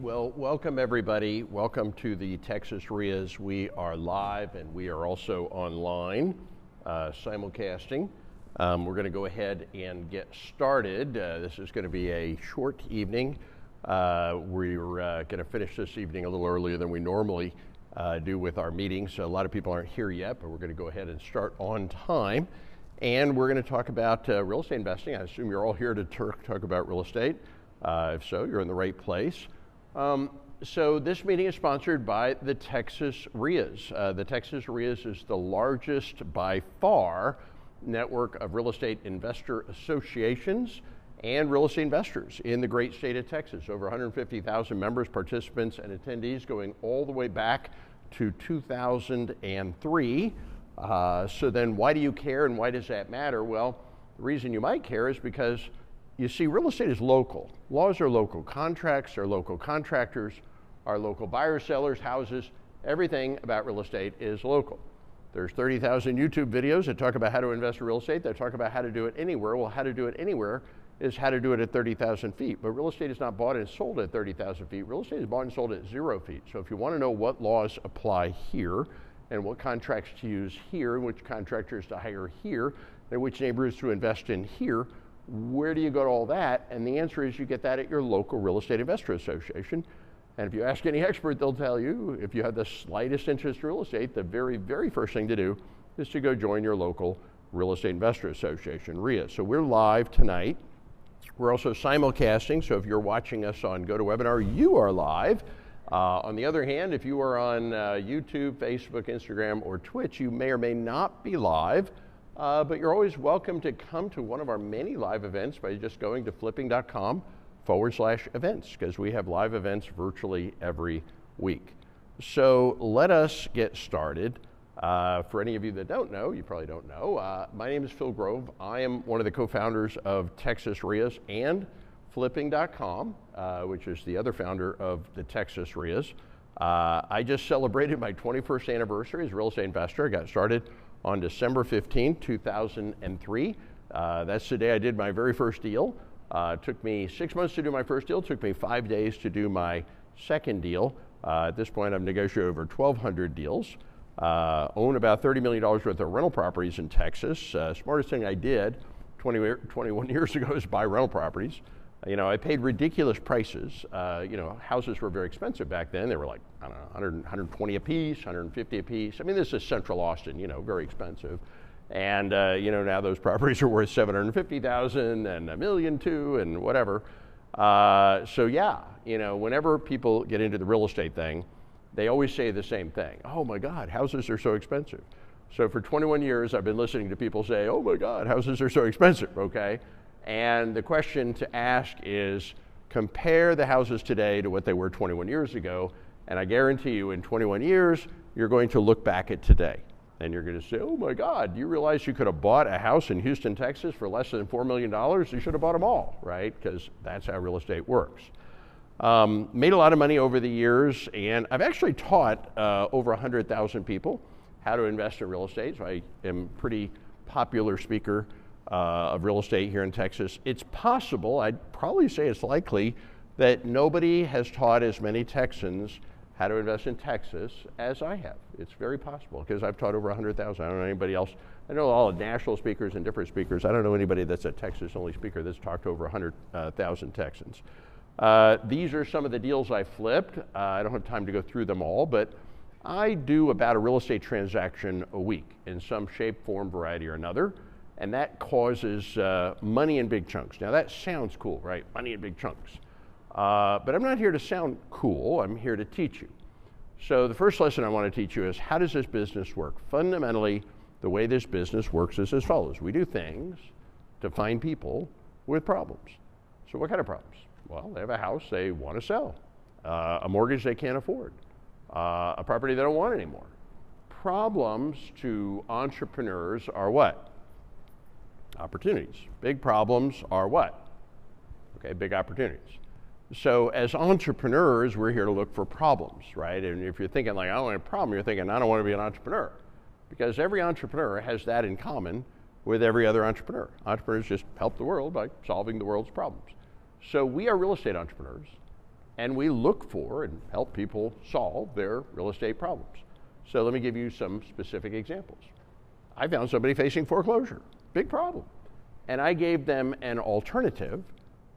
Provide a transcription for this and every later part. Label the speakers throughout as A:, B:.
A: Well, welcome everybody. Welcome to the Texas REIAs. We are live and we are also online, simulcasting. We're going to go ahead and get started. This is going to be a short evening. We're going to finish this evening a little earlier than we normally do with our meetings. So a lot of people aren't here yet, but we're going to go ahead and start on time. And we're going to talk about real estate investing. I assume you're all here to talk about real estate. If so, you're in the right place. So this meeting is sponsored by the Texas REIAs. The Texas REIAs is the largest by far network of real estate investor associations and real estate investors in the great state of Texas. Over 150,000 members, participants, and attendees going all the way back to 2003. So then why do you care and why does that matter? Well, the reason you might care is because you see, real estate is local. Laws are local. Contracts are local. Contractors are local. Buyers, sellers, houses, everything about real estate is local. There's 30,000 YouTube videos that talk about how to invest in real estate. That talk about how to do it anywhere. Well, how to do it anywhere is how to do it at 30,000 feet. But real estate is not bought and sold at 30,000 feet. Real estate is bought and sold at 0 feet. So if you want to know what laws apply here and what contracts to use here, and which contractors to hire here, and which neighborhoods to invest in here, where do you go to all that? And the answer is you get that at your local real estate investor association. And if you ask any expert, they'll tell you if you have the slightest interest in real estate, the very, very first thing to do is to go join your local real estate investor association, REIA. So we're live tonight. We're also simulcasting, so if you're watching us on GoToWebinar, you are live. On the other hand, if you are on YouTube, Facebook, Instagram, or Twitch, you may or may not be live. But you're always welcome to come to one of our many live events by just going to flipping.com/events, because we have live events virtually every week. So let us get started. For any of you that don't know, you probably don't know, my name is Phil Grove. I am one of the co-founders of Texas REIAs and flipping.com, which is the other founder of the Texas REIAs. I just celebrated my 21st anniversary as a real estate investor. I got started on December 15, 2003. That's the day I did my very first deal. It took me 6 months to do my first deal. It took me 5 days to do my second deal. At this point, I've negotiated over 1,200 deals. Own about $30 million worth of rental properties in Texas. Smartest thing I did 21 years ago is buy rental properties. You know, I paid ridiculous prices. You know, houses were very expensive back then. They were like, I don't know, 120 a piece, 150 a piece. I mean, this is Central Austin, you know, very expensive. And, you know, now those properties are worth $750,000 and $1 million too, and whatever. So yeah, you know, whenever people get into the real estate thing, they always say the same thing. Oh my God, houses are so expensive. So for 21 years, I've been listening to people say, oh my God, houses are so expensive, okay? And the question to ask is, compare the houses today to what they were 21 years ago, and I guarantee you in 21 years, you're going to look back at today, and you're going to say, oh my God, do you realize you could have bought a house in Houston, Texas for less than $4 million? You should have bought them all, right? Because that's how real estate works. Made a lot of money over the years, and I've actually taught over 100,000 people how to invest in real estate, so I am a pretty popular speaker of real estate here in Texas. It's possible, I'd probably say it's likely, that nobody has taught as many Texans how to invest in Texas as I have. It's very possible, because I've taught over 100,000. I don't know anybody else. I know all the national speakers and different speakers. I don't know anybody that's a Texas-only speaker that's talked to over 100,000 Texans. These are some of the deals I flipped. I don't have time to go through them all, but I do about a real estate transaction a week in some shape, form, variety, or another. And that causes money in big chunks. Now that sounds cool, right? Money in big chunks. But I'm not here to sound cool, I'm here to teach you. So the first lesson I want to teach you is, how does this business work? Fundamentally, the way this business works is as follows. We do things to find people with problems. So what kind of problems? Well, they have a house they want to sell, a mortgage they can't afford, a property they don't want anymore. Problems to entrepreneurs are what? Opportunities. Big problems are what? Okay, big opportunities. So as entrepreneurs, we're here to look for problems, right? And if you're thinking like, I don't want a problem, you're thinking, I don't want to be an entrepreneur. Because every entrepreneur has that in common with every other entrepreneur. Entrepreneurs just help the world by solving the world's problems. So we are real estate entrepreneurs, and we look for and help people solve their real estate problems. So let me give you some specific examples. I found somebody facing foreclosure, big problem. And I gave them an alternative.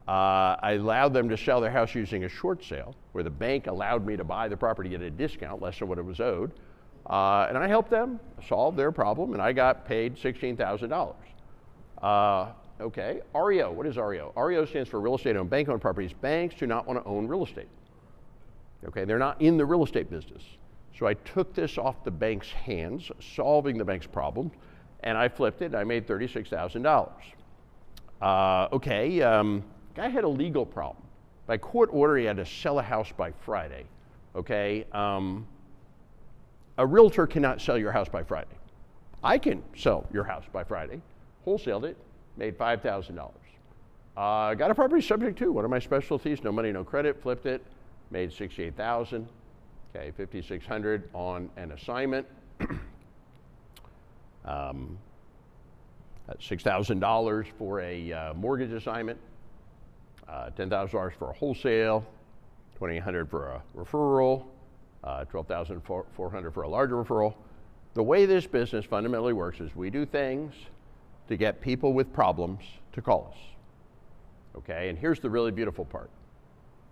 A: I allowed them to sell their house using a short sale, where the bank allowed me to buy the property at a discount, less than what it was owed. And I helped them solve their problem, and I got paid $16,000. Okay, REO, what is REO? REO stands for real estate owned bank-owned properties. Banks do not want to own real estate. Okay, they're not in the real estate business. So I took this off the bank's hands, solving the bank's problem, and I flipped it, and I made $36,000. Guy had a legal problem. By court order, he had to sell a house by Friday. Okay, a realtor cannot sell your house by Friday. I can sell your house by Friday. Wholesaled it, made $5,000. Got a property subject to, one of my specialties, no money, no credit, flipped it, made $68,000. Okay, $5,600 on an assignment. $6,000 for a mortgage assignment, $10,000 for a wholesale, $2,800 for a referral, $12,400 for a larger referral. The way this business fundamentally works is we do things to get people with problems to call us. Okay, and here's the really beautiful part.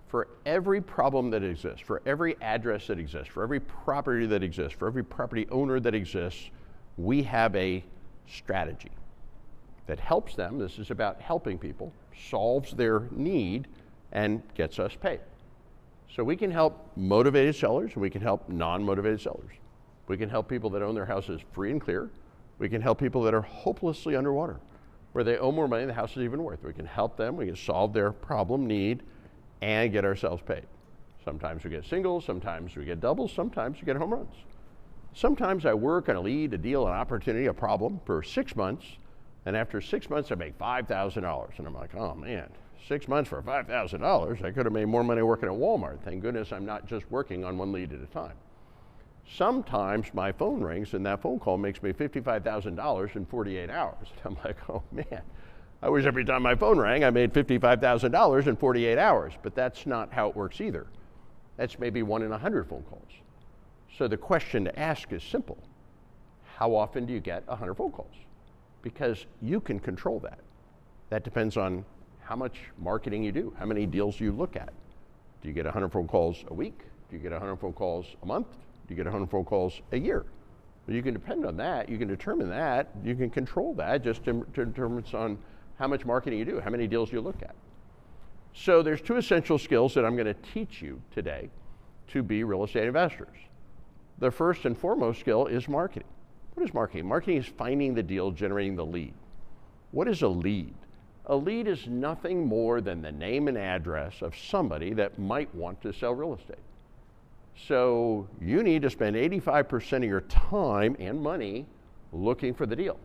A: For every problem that exists, for every address that exists, for every property that exists, for every property owner that exists, we have a strategy that helps them. This is about helping people, solves their need, and gets us paid. So we can help motivated sellers, and we can help non-motivated sellers. We can help people that own their houses free and clear. We can help people that are hopelessly underwater, where they owe more money than the house is even worth. We can help them, we can solve their problem, need, and get ourselves paid. Sometimes we get singles, sometimes we get doubles, sometimes we get home runs. Sometimes I work on a lead, a deal, an opportunity, a problem for 6 months, and after 6 months I make $5,000. And I'm like, oh man, 6 months for $5,000? I could have made more money working at Walmart. Thank goodness I'm not just working on one lead at a time. Sometimes my phone rings and that phone call makes me $55,000 in 48 hours. I'm like, oh man, I wish every time my phone rang I made $55,000 in 48 hours, but that's not how it works either. That's maybe 1 in 100 phone calls. So the question to ask is simple. How often do you get 100 phone calls? Because you can control that. That depends on how much marketing you do, how many deals you look at. Do you get 100 phone calls a week? Do you get 100 phone calls a month? Do you get 100 phone calls a year? Well, you can depend on that, you can determine that, you can control that, just determines on how much marketing you do, how many deals you look at. So there's 2 essential skills that I'm going to teach you today to be real estate investors. The first and foremost skill is marketing. What is marketing? Marketing is finding the deal, generating the lead. What is a lead? A lead is nothing more than the name and address of somebody that might want to sell real estate. So you need to spend 85% of your time and money looking for the deal.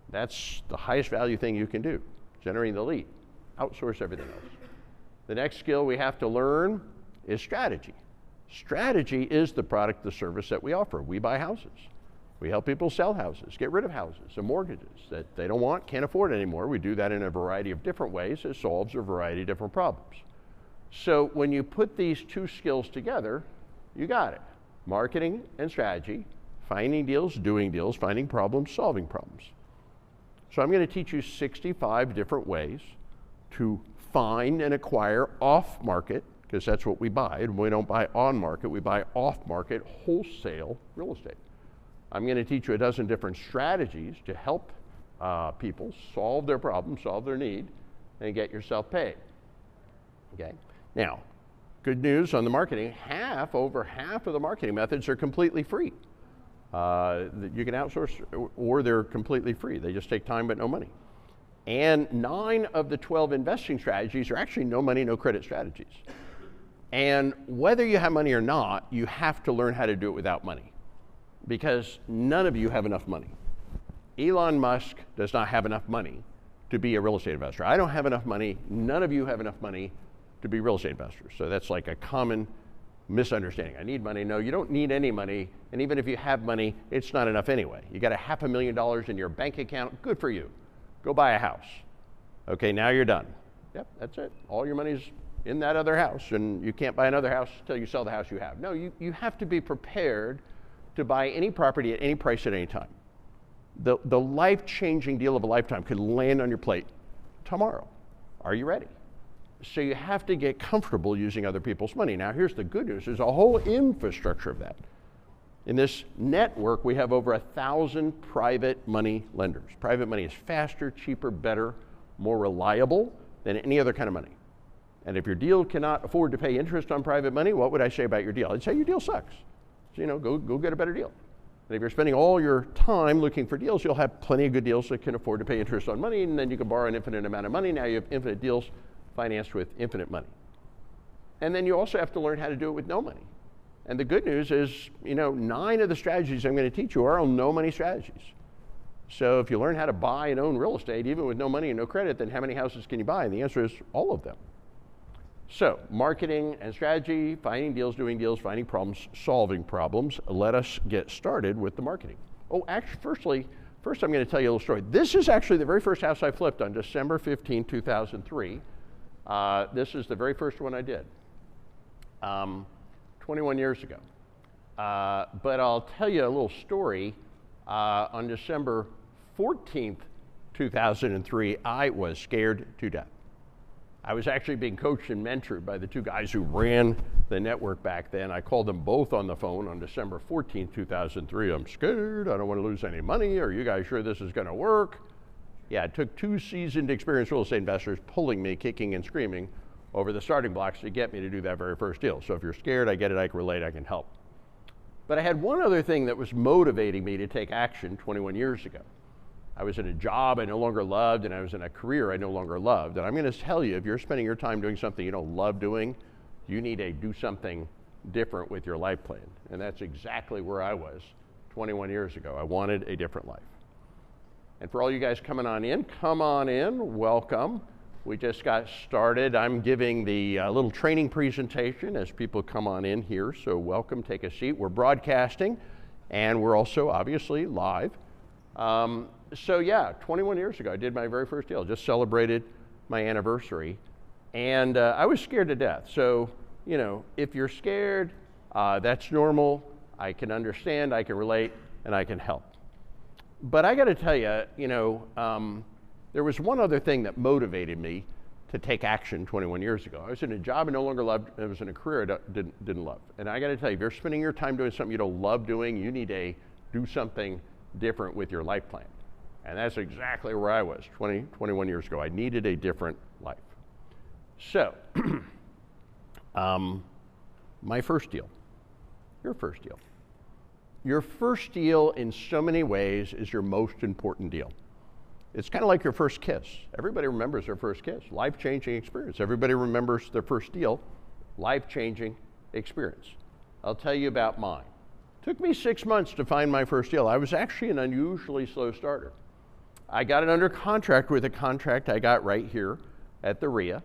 A: That's the highest value thing you can do, generating the lead. Outsource everything else. The next skill we have to learn is strategy. Strategy is the product, the service that we offer. We buy houses. We help people sell houses, get rid of houses and mortgages that they don't want, can't afford anymore. We do that in a variety of different ways. It solves a variety of different problems. So when you put these 2 skills together, you got it. Marketing and strategy, finding deals, doing deals, finding problems, solving problems. So I'm going to teach you 65 different ways to find and acquire off-market, because that's what we buy, and we don't buy on-market, we buy off-market wholesale real estate. I'm going to teach you a dozen different strategies to help people solve their problem, solve their need, and get yourself paid. Okay. Now, good news on the marketing, over half of the marketing methods are completely free. You can outsource or they're completely free. They just take time but no money. And 9 of the 12 investing strategies are actually no money, no credit strategies. And whether you have money or not, you have to learn how to do it without money, because none of you have enough money. Elon Musk does not have enough money to be a real estate investor. I don't have enough money. None of you have enough money to be real estate investors. So that's like a common misunderstanding. I need money. No, you don't need any money. And even if you have money, it's not enough anyway. You got $500,000 in your bank account. Good for you. Go buy a house. Okay, now you're done. Yep, that's it. All your money's in that other house, and you can't buy another house until you sell the house you have. No, you have to be prepared to buy any property at any price at any time. The life-changing deal of a lifetime could land on your plate tomorrow. Are you ready? So you have to get comfortable using other people's money. Now, here's the good news. There's a whole infrastructure of that. In this network, we have over 1,000 private money lenders. Private money is faster, cheaper, better, more reliable than any other kind of money. And if your deal cannot afford to pay interest on private money, what would I say about your deal? I'd say your deal sucks. So, go get a better deal. And if you're spending all your time looking for deals, you'll have plenty of good deals that can afford to pay interest on money, and then you can borrow an infinite amount of money. Now you have infinite deals financed with infinite money. And then you also have to learn how to do it with no money. And the good news is, 9 of the strategies I'm going to teach you are all no money strategies. So if you learn how to buy and own real estate, even with no money and no credit, then how many houses can you buy? And the answer is all of them. So marketing and strategy, finding deals, doing deals, finding problems, solving problems. Let us get started with the marketing. Oh, actually, first I'm going to tell you a little story. This is actually the very first house I flipped on December 15, 2003. This is the very first one I did. 21 years ago. But I'll tell you a little story. On December 14th, 2003, I was scared to death. I was actually being coached and mentored by the 2 guys who ran the network back then. I called them both on the phone on December 14th, 2003. I'm scared. I don't want to lose any money. Are you guys sure this is going to work? Yeah, it took 2 seasoned, experienced real estate investors pulling me, kicking and screaming over the starting blocks to get me to do that very first deal. So if you're scared, I get it, I can relate, I can help. But I had one other thing that was motivating me to take action 21 years ago. I was in a job I no longer loved, and I was in a career I no longer loved. And I'm going to tell you, if you're spending your time doing something you don't love doing, you need to do something different with your life plan. And that's exactly where I was 21 years ago. I wanted a different life. And for all you guys coming on in, come on in, welcome. We just got started. I'm giving the little training presentation as people come on in here, so welcome, take a seat. We're broadcasting, and we're also obviously live. So yeah, 21 years ago, I did my very first deal, just celebrated my anniversary, and I was scared to death. So, if you're scared, that's normal. I can understand, I can relate, and I can help. But I got to tell you, there was one other thing that motivated me to take action 21 years ago. I was in a job I no longer loved. I was in a career I didn't love. And I got to tell you, if you're spending your time doing something you don't love doing, you need to do something different with your life plan. And that's exactly where I was 21 years ago. I needed a different life. So, my first deal, your first deal. Your first deal in so many ways is your most important deal. It's kind of like your first kiss. Everybody remembers their first kiss. Life-changing experience. Everybody remembers their first deal. Life-changing experience. I'll tell you about mine. It took me 6 months to find my first deal. I was actually an unusually slow starter. I got it under contract with a contract I got right here at the REIA.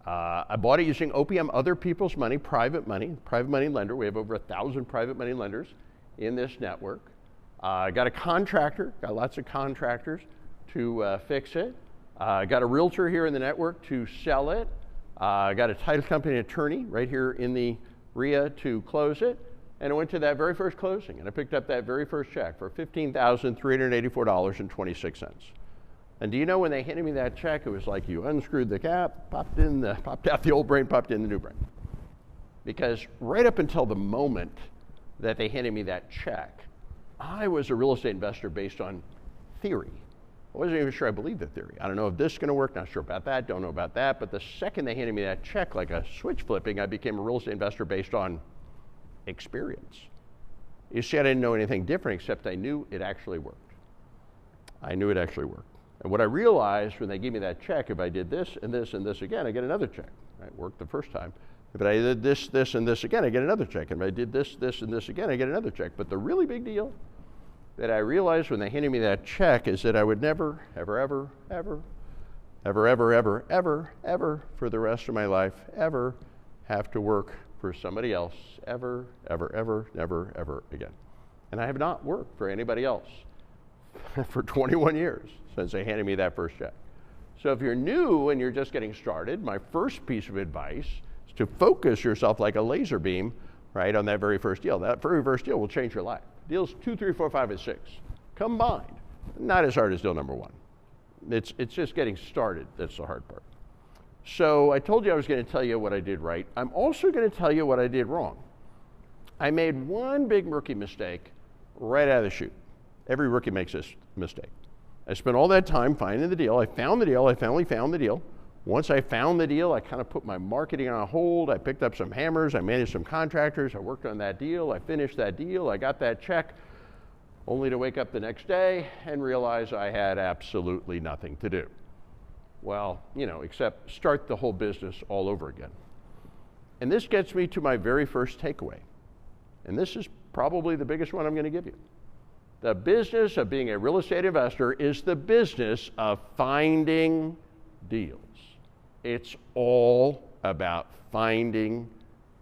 A: I bought it using OPM, other people's money, private money lender. We have over 1,000 private money lenders in this network. I got a contractor, got lots of contractors to fix it. Got a realtor here in the network to sell it. Got a title company attorney right here in the REIA to close it. And I went to that very first closing, and I picked up that very first check for $15,384.26. And do you know when they handed me that check, it was like you unscrewed the cap, popped out the old brain, popped in the new brain. Because right up until the moment that they handed me that check, I was a real estate investor based on theory. I wasn't even sure I believed the theory. I don't know if this is going to work, not sure about that, don't know about that. But the second they handed me that check, like a switch flipping, I became a real estate investor based on experience. You see, I didn't know anything different except I knew it actually worked. I knew it actually worked. And what I realized when they gave me that check, if I did this and this and this again, I get another check. Right? Worked the first time. If I did this, this, and this again, I get another check. And if I did this, this, and this again, I get another check. But the really big deal that I realized when they handed me that check is that I would never, ever, ever, ever, ever, ever, ever, ever, ever, for the rest of my life, ever have to work for somebody else, ever, ever, ever, never, ever again. And I have not worked for anybody else for 21 years since they handed me that first check. So if you're new and you're just getting started, my first piece of advice is to focus yourself like a laser beam, right, on that very first deal. That very first deal will change your life. Deals 2, 3, 4, 5, and 6 combined, not as hard as deal number 1. It's just getting started that's the hard part. So I told you I was going to tell you what I did right. I'm also going to tell you what I did wrong. I made one big rookie mistake right out of the chute. Every rookie makes this mistake. I spent all that time finding the deal. I found the deal. I finally found the deal. Once I found the deal, I kind of put my marketing on hold. I picked up some hammers. I managed some contractors. I worked on that deal. I finished that deal. I got that check, only to wake up the next day and realize I had absolutely nothing to do. Well, except start the whole business all over again. And this gets me to my very first takeaway. And this is probably the biggest one I'm going to give you. The business of being a real estate investor is the business of finding deals. It's all about finding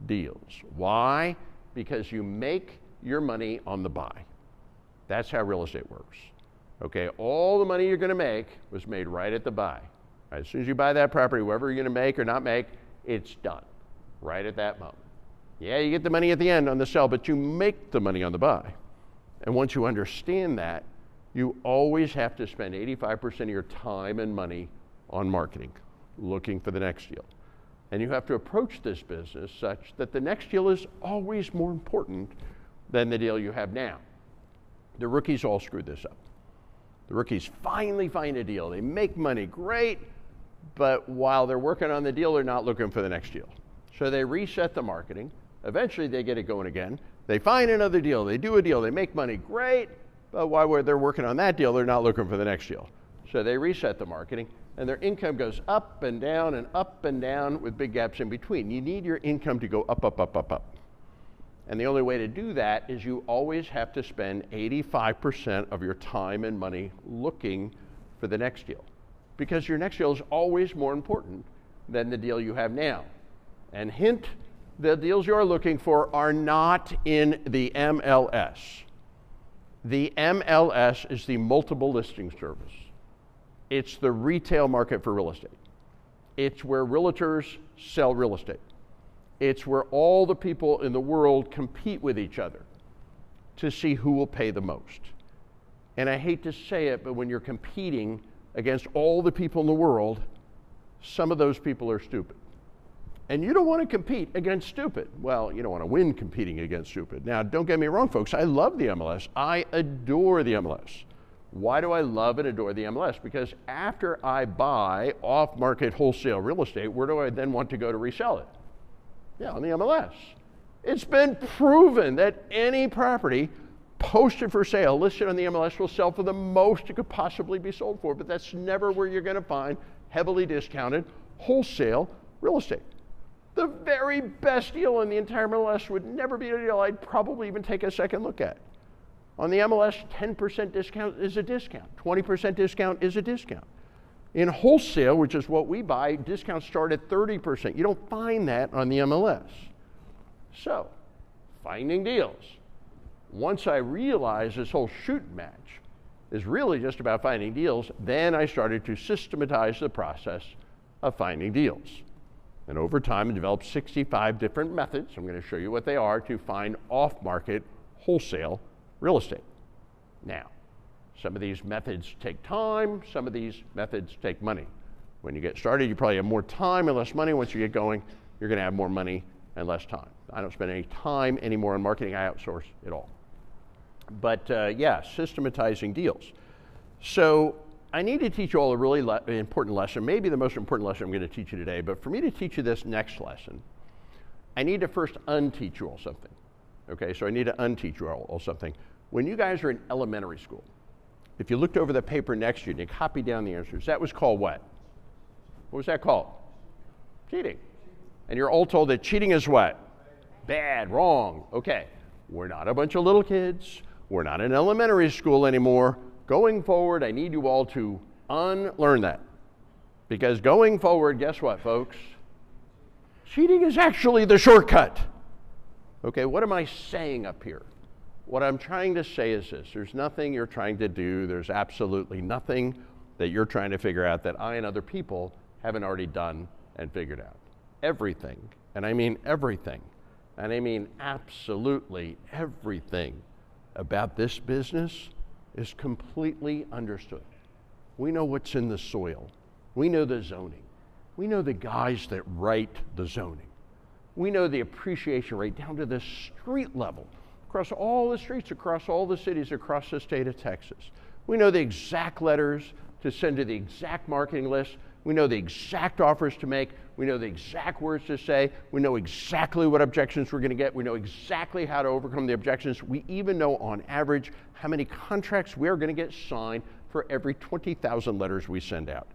A: deals. Why? Because you make your money on the buy. That's how real estate works. Okay, all the money you're going to make was made right at the buy. Right, as soon as you buy that property, whatever you're going to make or not make, it's done right at that moment. Yeah, you get the money at the end on the sell, but you make the money on the buy. And once you understand that, you always have to spend 85% of your time and money on marketing, looking for the next deal. And you have to approach this business such that the next deal is always more important than the deal you have now. The rookies all screwed this up. The rookies finally find a deal. They make money, great, but while they're working on the deal, they're not looking for the next deal. So they reset the marketing. Eventually, they get it going again. They find another deal. They do a deal. They make money, great, but while they're working on that deal, they're not looking for the next deal. So they reset the marketing, and their income goes up and down with big gaps in between. You need your income to go up, up, up, up, up. And the only way to do that is you always have to spend 85% of your time and money looking for the next deal, because your next deal is always more important than the deal you have now. And hint, the deals you're looking for are not in the MLS. The MLS is the multiple listing service. It's the retail market for real estate. It's where realtors sell real estate. It's where all the people in the world compete with each other to see who will pay the most. And I hate to say it, but when you're competing against all the people in the world, some of those people are stupid. And you don't want to compete against stupid. Well, you don't want to win competing against stupid. Now, don't get me wrong, folks. I love the MLS. I adore the MLS. Why do I love and adore the MLS? Because after I buy off-market wholesale real estate, where do I then want to go to resell it? Yeah, on the MLS. It's been proven that any property posted for sale, listed on the MLS, will sell for the most it could possibly be sold for, but that's never where you're going to find heavily discounted wholesale real estate. The very best deal on the entire MLS would never be a deal I'd probably even take a second look at. On the MLS, 10% discount is a discount. 20% discount is a discount. In wholesale, which is what we buy, discounts start at 30%. You don't find that on the MLS. So, finding deals. Once I realized this whole shooting match is really just about finding deals, then I started to systematize the process of finding deals. And over time, I developed 65 different methods. I'm going to show you what they are to find off-market wholesale real estate. Now, some of these methods take time, some of these methods take money. When you get started, you probably have more time and less money. Once you get going, you're going to have more money and less time. I don't spend any time anymore on marketing. I outsource it all. But yeah, systematizing deals. So I need to teach you all a really important lesson, maybe the most important lesson I'm going to teach you today. But for me to teach you this next lesson, I need to first unteach you all something. Okay, so I need to unteach you all something. When you guys are in elementary school, if you looked over the paper next to you and you copied down the answers, that was called what? What was that called? Cheating. And you're all told that cheating is what? Bad, wrong. Okay, we're not a bunch of little kids. We're not in elementary school anymore. Going forward, I need you all to unlearn that. Because going forward, guess what, folks? Cheating is actually the shortcut. Okay, what am I saying up here? What I'm trying to say is this: there's nothing you're trying to do, there's absolutely nothing that you're trying to figure out that I and other people haven't already done and figured out? Everything, and I mean everything, and I mean absolutely everything about this business is completely understood. We know what's in the soil. We know the zoning. We know the guys that write the zoning. We know the appreciation rate down to the street level, across all the streets, across all the cities, across the state of Texas. We know the exact letters to send to the exact marketing list. We know the exact offers to make. We know the exact words to say. We know exactly what objections we're going to get. We know exactly how to overcome the objections. We even know on average how many contracts we're going to get signed for every 20,000 letters we send out.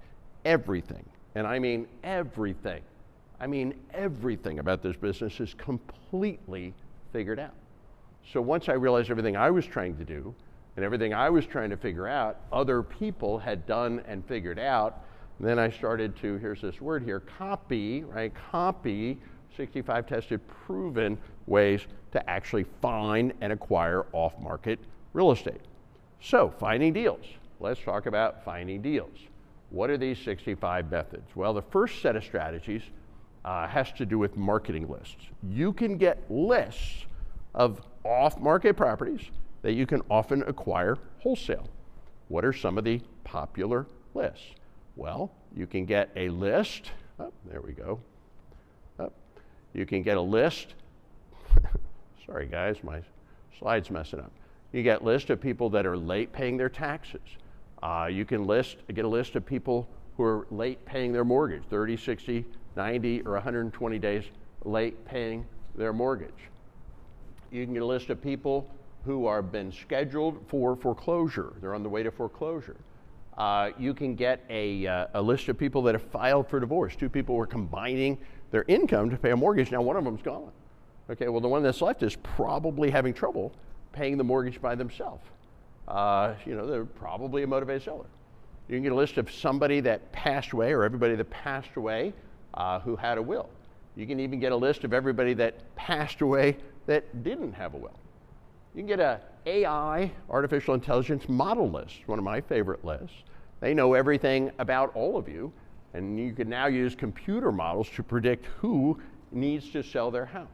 A: Everything, and I mean everything, about this business is completely figured out. So once I realized everything I was trying to do and everything I was trying to figure out, other people had done and figured out, then I started to, here's this word here, copy 65 tested, proven ways to actually find and acquire off-market real estate. So finding deals. Let's talk about finding deals. What are these 65 methods? Well, the first set of strategies has to do with marketing lists. You can get lists of off-market properties that you can often acquire wholesale. What are some of the popular lists? Well, you can get a list. Oh, there we go. Oh, you can get a list. Sorry, guys, my slide's messing up. You get a list of people that are late paying their taxes. You can get a list of people who are late paying their mortgage, 30, 60, 90, or 120 days late paying their mortgage. You can get a list of people who are been scheduled for foreclosure. They're on the way to foreclosure. You can get a list of people that have filed for divorce. Two people were combining their income to pay a mortgage. Now one of them's gone. Okay, well the one that's left is probably having trouble paying the mortgage by themselves. They're probably a motivated seller. You can get a list of somebody that passed away or everybody that passed away who had a will. You can even get a list of everybody that passed away that didn't have a will. You can get a AI, artificial intelligence model list, one of my favorite lists. They know everything about all of you, and you can now use computer models to predict who needs to sell their house.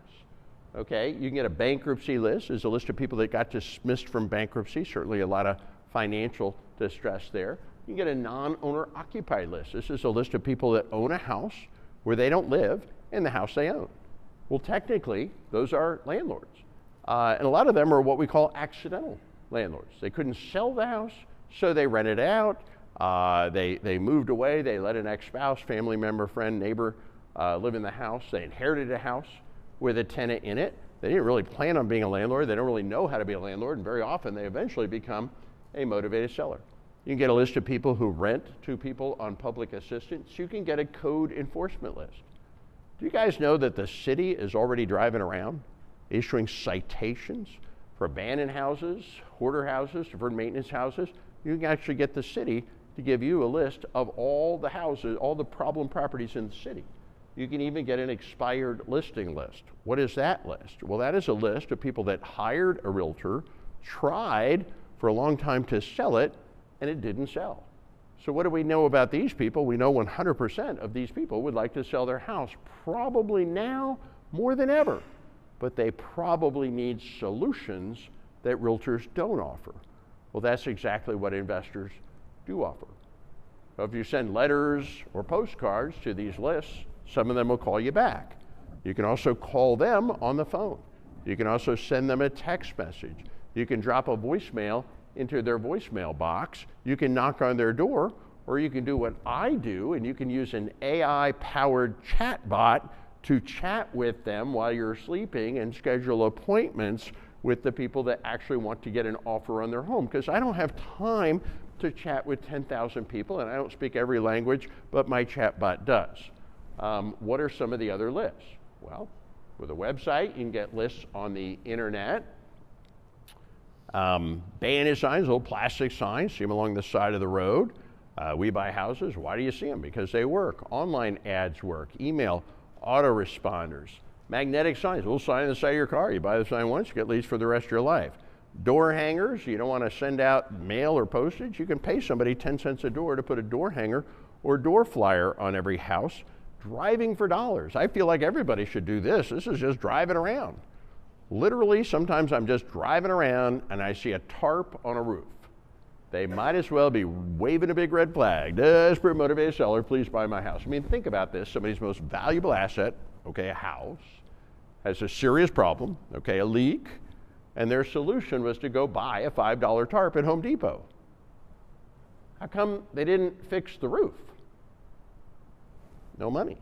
A: Okay, you can get a bankruptcy list. There's a list of people that got dismissed from bankruptcy, certainly a lot of financial distress there. You can get a non-owner occupied list. This is a list of people that own a house where they don't live in the house they own. Well, technically, those are landlords. And a lot of them are what we call accidental landlords. They couldn't sell the house, so they rented it out. They moved away. They let an ex-spouse, family member, friend, neighbor live in the house. They inherited a house with a tenant in it. They didn't really plan on being a landlord. They don't really know how to be a landlord, and very often they eventually become a motivated seller. You can get a list of people who rent to people on public assistance. You can get a code enforcement list. Do you guys know that the city is already driving around issuing citations for abandoned houses, hoarder houses, deferred maintenance houses? You can actually get the city to give you a list of all the houses, all the problem properties in the city. You can even get an expired listing list. What is that list? Well, that is a list of people that hired a realtor, tried for a long time to sell it, and it didn't sell. So what do we know about these people? We know 100% of these people would like to sell their house, probably now more than ever. But they probably need solutions that realtors don't offer. Well, that's exactly what investors do offer. So if you send letters or postcards to these lists, some of them will call you back. You can also call them on the phone. You can also send them a text message. You can drop a voicemail into their voicemail box. You can knock on their door, or you can do what I do, and you can use an AI-powered chat bot to chat with them while you're sleeping and schedule appointments with the people that actually want to get an offer on their home. Because I don't have time to chat with 10,000 people, and I don't speak every language, but my chat bot does. What are some of the other lists? Well, with a website, you can get lists on the internet. Bayonet signs, little plastic signs, see them along the side of the road. We buy houses. Why do you see them? Because they work. Online ads work. Email autoresponders. Magnetic signs, a little sign on the side of your car. You buy the sign once, you get leads for the rest of your life. Door hangers, you don't want to send out mail or postage, you can pay somebody 10 cents a door to put a door hanger or door flyer on every house. Driving for dollars. I feel like everybody should do this. This is just driving around. Literally, sometimes I'm just driving around and I see a tarp on a roof. They might as well be waving a big red flag. Desperate motivated seller, please buy my house. I mean, think about this. Somebody's most valuable asset, okay, a house, has a serious problem, okay, a leak, and their solution was to go buy a $5 tarp at Home Depot. How come they didn't fix the roof? No money.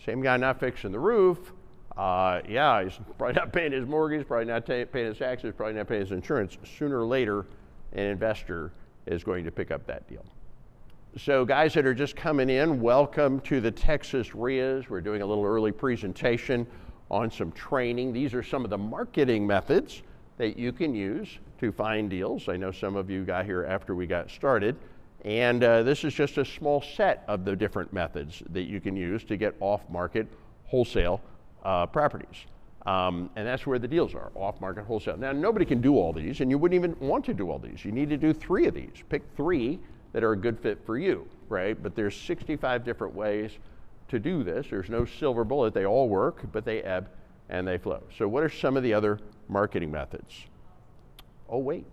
A: Same guy not fixing the roof, yeah, he's probably not paying his mortgage, probably not paying his taxes, probably not paying his insurance. Sooner or later, an investor is going to pick up that deal. So guys that are just coming in, welcome to the Texas REIAs. We're doing a little early presentation on some training. These are some of the marketing methods that you can use to find deals. I know some of you got here after we got started. And this is just a small set of the different methods that you can use to get off-market wholesale properties. And that's where the deals are, off-market wholesale. Now, nobody can do all these, and you wouldn't even want to do all these. You need to do 3 of these. Pick 3 that are a good fit for you, right? But there's 65 different ways to do this. There's no silver bullet. They all work, but they ebb and they flow. So what are some of the other marketing methods? Oh, wait.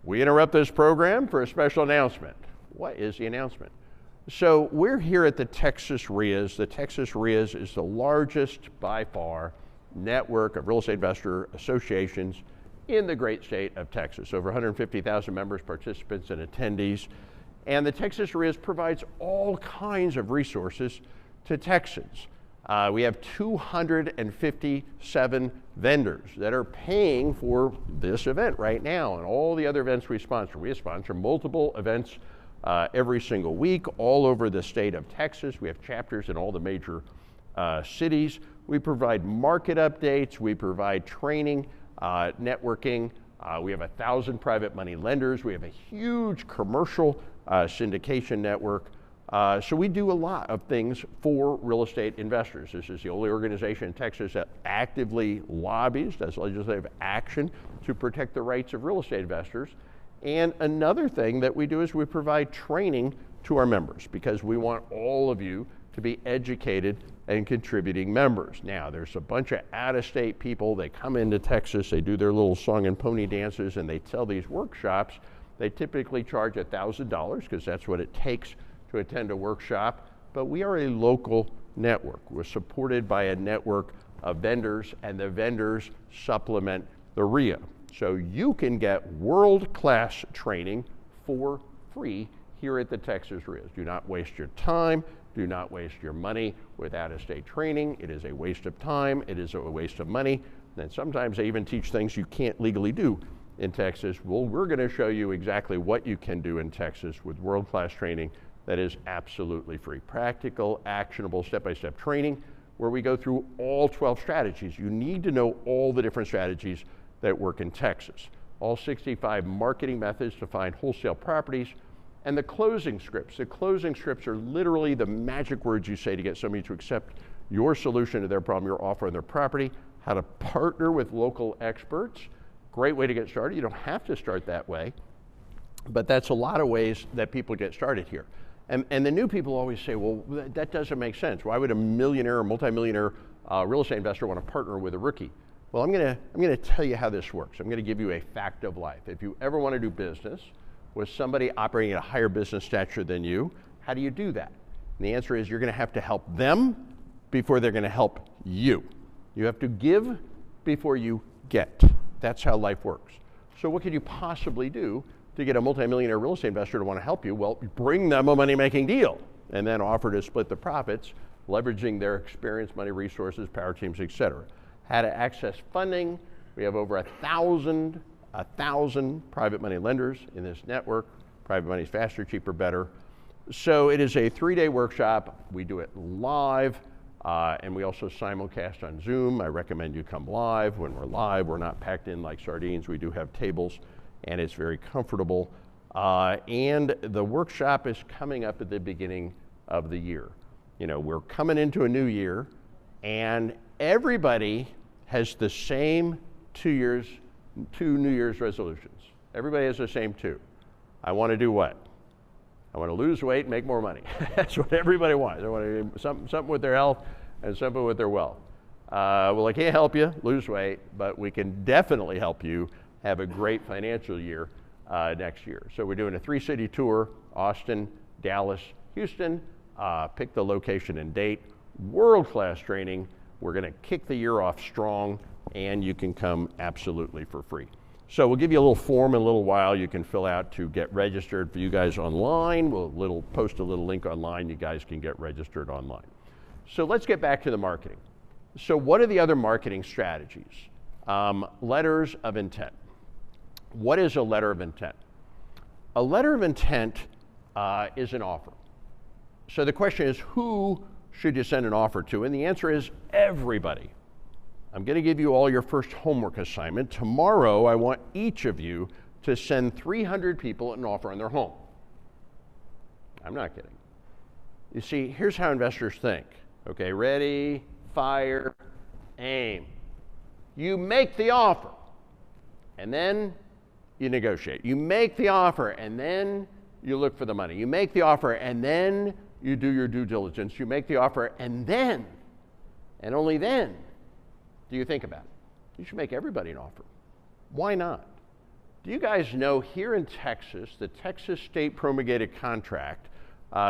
A: We interrupt this program for a special announcement. What is the announcement? So we're here at the Texas REIAs. The Texas REIAs is the largest, by far, network of real estate investor associations in the great state of Texas. Over 150,000 members, participants, and attendees. And the Texas REIAs provides all kinds of resources to Texans. We have 257 vendors that are paying for this event right now and all the other events we sponsor. We sponsor multiple events every single week all over the state of Texas. We have chapters in all the major cities. We provide market updates. We provide training, networking. We have 1,000 private money lenders. We have a huge commercial syndication network. So we do a lot of things for real estate investors. This is the only organization in Texas that actively lobbies, does legislative action to protect the rights of real estate investors. And another thing that we do is we provide training to our members because we want all of you to be educated and contributing members. Now, there's a bunch of out-of-state people. They come into Texas, they do their little song and pony dances, and they tell these workshops. They typically charge $1,000 because that's what it takes to attend a workshop, but we are a local network. We're supported by a network of vendors, and the vendors supplement the REIA. So you can get world-class training for free here at the Texas REIAs. Do not waste your time, do not waste your money with out-of-state training. It is a waste of time, it is a waste of money, and sometimes they even teach things you can't legally do in Texas. Well, we're gonna show you exactly what you can do in Texas with world-class training that is absolutely free. Practical, actionable, step-by-step training where we go through all 12 strategies. You need to know all the different strategies that work in Texas. All 65 marketing methods to find wholesale properties, and the closing scripts. The closing scripts are literally the magic words you say to get somebody to accept your solution to their problem, your offer on their property, how to partner with local experts. Great way to get started. You don't have to start that way, but that's a lot of ways that people get started here. And the new people always say, well, that doesn't make sense. Why would a millionaire or multimillionaire real estate investor want to partner with a rookie? Well, I'm gonna tell you how this works. I'm gonna give you a fact of life. If you ever want to do business with somebody operating at a higher business stature than you, how do you do that? And the answer is you're gonna have to help them before they're gonna help you. You have to give before you get. That's how life works. So what could you possibly do to get a multimillionaire real estate investor to want to help you? Well, bring them a money-making deal and then offer to split the profits, leveraging their experience, money, resources, power teams, et cetera. How to access funding. We have over 1,000 private money lenders in this network. Private money is faster, cheaper, better. So it is a 3-day workshop. We do it live, and we also simulcast on Zoom. I recommend you come live. When we're live, we're not packed in like sardines. We do have tables, and it's very comfortable. And the workshop is coming up at the beginning of the year. You know, we're coming into a new year, and everybody has the same 2 years two New Year's resolutions. Everybody has the same two. I want to do what? I want to lose weight and make more money. That's what everybody wants. They want to do something with their health and something with their wealth. Well, I can't help you lose weight, but we can definitely help you have a great financial year next year. So we're doing a 3-city tour: Austin, Dallas, Houston. Pick the location and date. World-class training. We're going to kick the year off strong, and you can come absolutely for free. So we'll give you a little form in a little while you can fill out to get registered for you guys online. We'll post a little link online. You guys can get registered online. So let's get back to the marketing. So what are the other marketing strategies? Letters of intent. What is a letter of intent? A letter of intent is an offer. So the question is, who should you send an offer to? And the answer is everybody. I'm going to give you all your first homework assignment. Tomorrow, I want each of you to send 300 people an offer on their home. I'm not kidding. You see, here's how investors think. Okay, ready, fire, aim. You make the offer, and then you negotiate. You make the offer, and then you look for the money. You make the offer, and then you do your due diligence. You make the offer, and then, and only then, do you think about it? You should make everybody an offer. Why not? Do you guys know here in Texas, the Texas State Promulgated Contract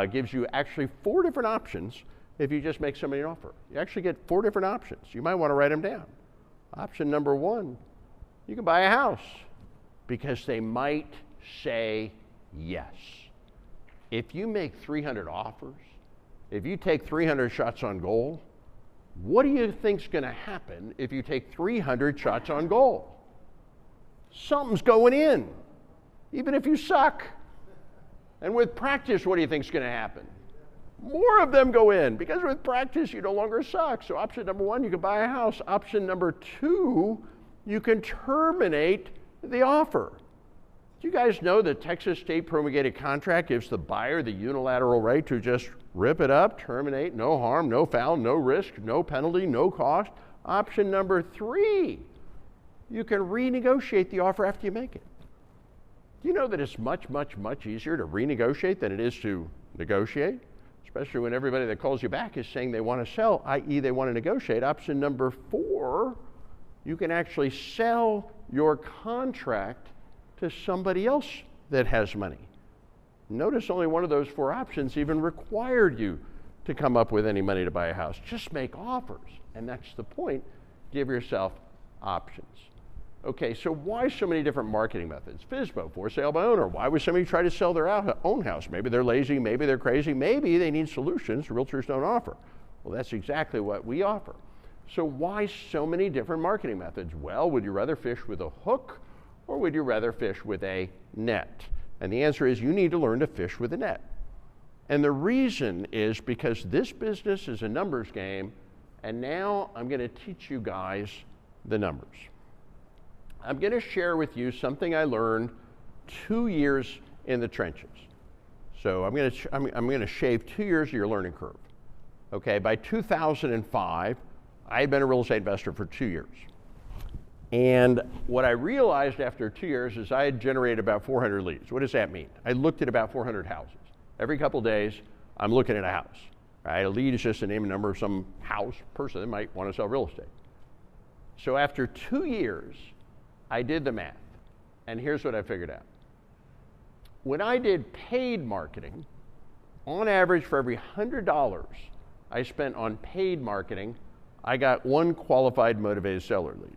A: gives you actually 4 different options if you just make somebody an offer. You actually get 4 different options. You might want to write them down. Option number 1, you can buy a house because they might say yes. If you make 300 offers, if you take 300 shots on goal, what do you think's going to happen if you take 300 shots on goal? Something's going in, even if you suck. And with practice, what do you think's going to happen? More of them go in, because with practice, you no longer suck. So option number 1, you can buy a house. Option number 2, you can terminate the offer. Do you guys know the Texas State Promulgated Contract gives the buyer the unilateral right to just rip it up, terminate, no harm, no foul, no risk, no penalty, no cost? Option number 3, you can renegotiate the offer after you make it. Do you know that it's much, much, much easier to renegotiate than it is to negotiate? Especially when everybody that calls you back is saying they want to sell, i.e. they want to negotiate. Option number 4, you can actually sell your contract to somebody else that has money. Notice only one of those 4 options even required you to come up with any money to buy a house. Just make offers, and that's the point. Give yourself options. Okay, so why so many different marketing methods? FSBO, for sale by owner. Why would somebody try to sell their own house? Maybe they're lazy, maybe they're crazy, maybe they need solutions realtors don't offer. Well, that's exactly what we offer. So why so many different marketing methods? Well, would you rather fish with a hook, or would you rather fish with a net? And the answer is you need to learn to fish with a net. And the reason is because this business is a numbers game, and now I'm going to teach you guys the numbers. I'm going to share with you something I learned 2 years in the trenches. So I'm going to shave 2 years of your learning curve. Okay, by 2005, I had been a real estate investor for 2 years. And what I realized after 2 years is I had generated about 400 leads. What does that mean? I looked at about 400 houses. Every couple of days, I'm looking at a house. Right? A lead is just a name and number of some house person that might want to sell real estate. So after 2 years, I did the math, and here's what I figured out. When I did paid marketing, on average for every $100 I spent on paid marketing, I got 1 qualified motivated seller lead.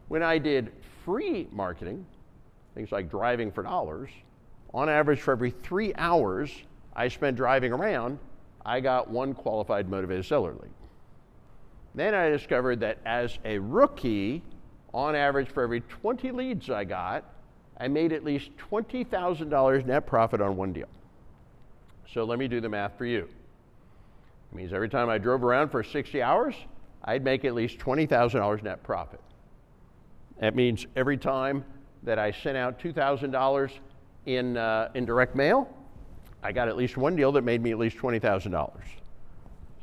A: When I did free marketing, things like driving for dollars, on average for every 3 hours I spent driving around, I got 1 qualified motivated seller lead. Then I discovered that as a rookie, on average for every 20 leads I got, I made at least $20,000 net profit on 1 deal. So let me do the math for you. It means every time I drove around for 60 hours, I'd make at least $20,000 net profit. That means every time that I sent out $2,000 in direct mail, I got at least 1 deal that made me at least $20,000.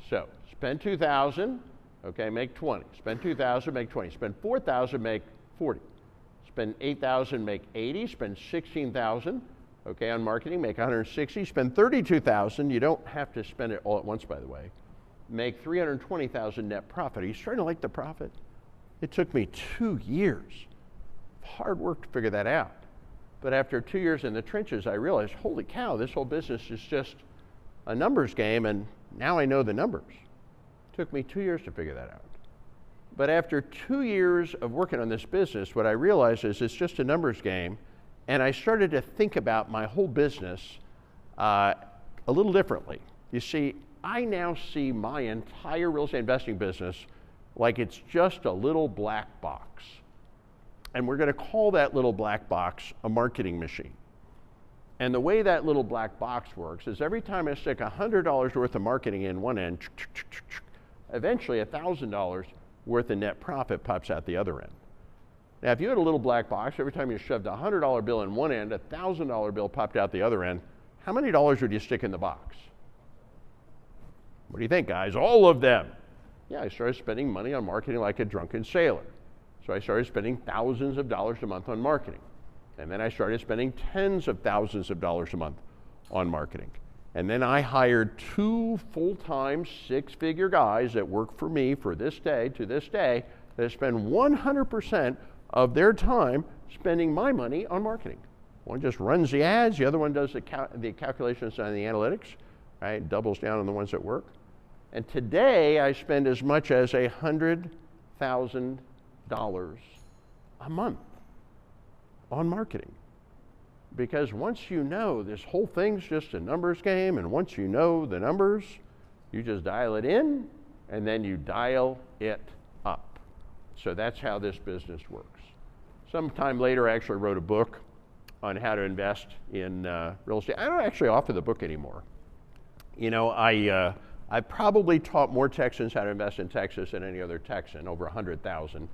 A: So spend $2,000, okay, make 20. Spend $2,000, make 20. Spend $4,000, make 40. Spend 8,000, make 80, spend 16,000, okay, on marketing, make 160, spend 32,000, you don't have to spend it all at once, by the way, make 320,000 net profit. Are you starting to like the profit? It took me 2 years. Hard work to figure that out. But after 2 years in the trenches, I realized, holy cow, this whole business is just a numbers game, and now I know the numbers. It took me 2 years to figure that out. But after 2 years of working on this business, what I realized is it's just a numbers game, and I started to think about my whole business a little differently. You see, I now see my entire real estate investing business like it's just a little black box. And we're going to call that little black box a marketing machine. And the way that little black box works is every time I stick $100 worth of marketing in one end, eventually $1,000 worth of net profit pops out the other end. Now, if you had a little black box, every time you shoved a $100 bill in one end, a $1,000 bill popped out the other end, how many dollars would you stick in the box? What do you think, guys? All of them. Yeah, I started spending money on marketing like a drunken sailor. So I started spending thousands of dollars a month on marketing. And then I started spending tens of thousands of dollars a month on marketing. And then I hired 2 full-time, 6-figure guys that work for me for this day to this day that spend 100% of their time spending my money on marketing. One just runs the ads, the other one does the calculations and the analytics, right? Doubles down on the ones that work. And today I spend as much as $100,000 a month on marketing. Because once you know this whole thing's just a numbers game, and once you know the numbers, you just dial it in and then you dial it up. So that's how this business works. Sometime later, I actually wrote a book on how to invest in real estate. I don't actually offer the book anymore. You know, I probably taught more Texans how to invest in Texas than any other Texan, over 100,000.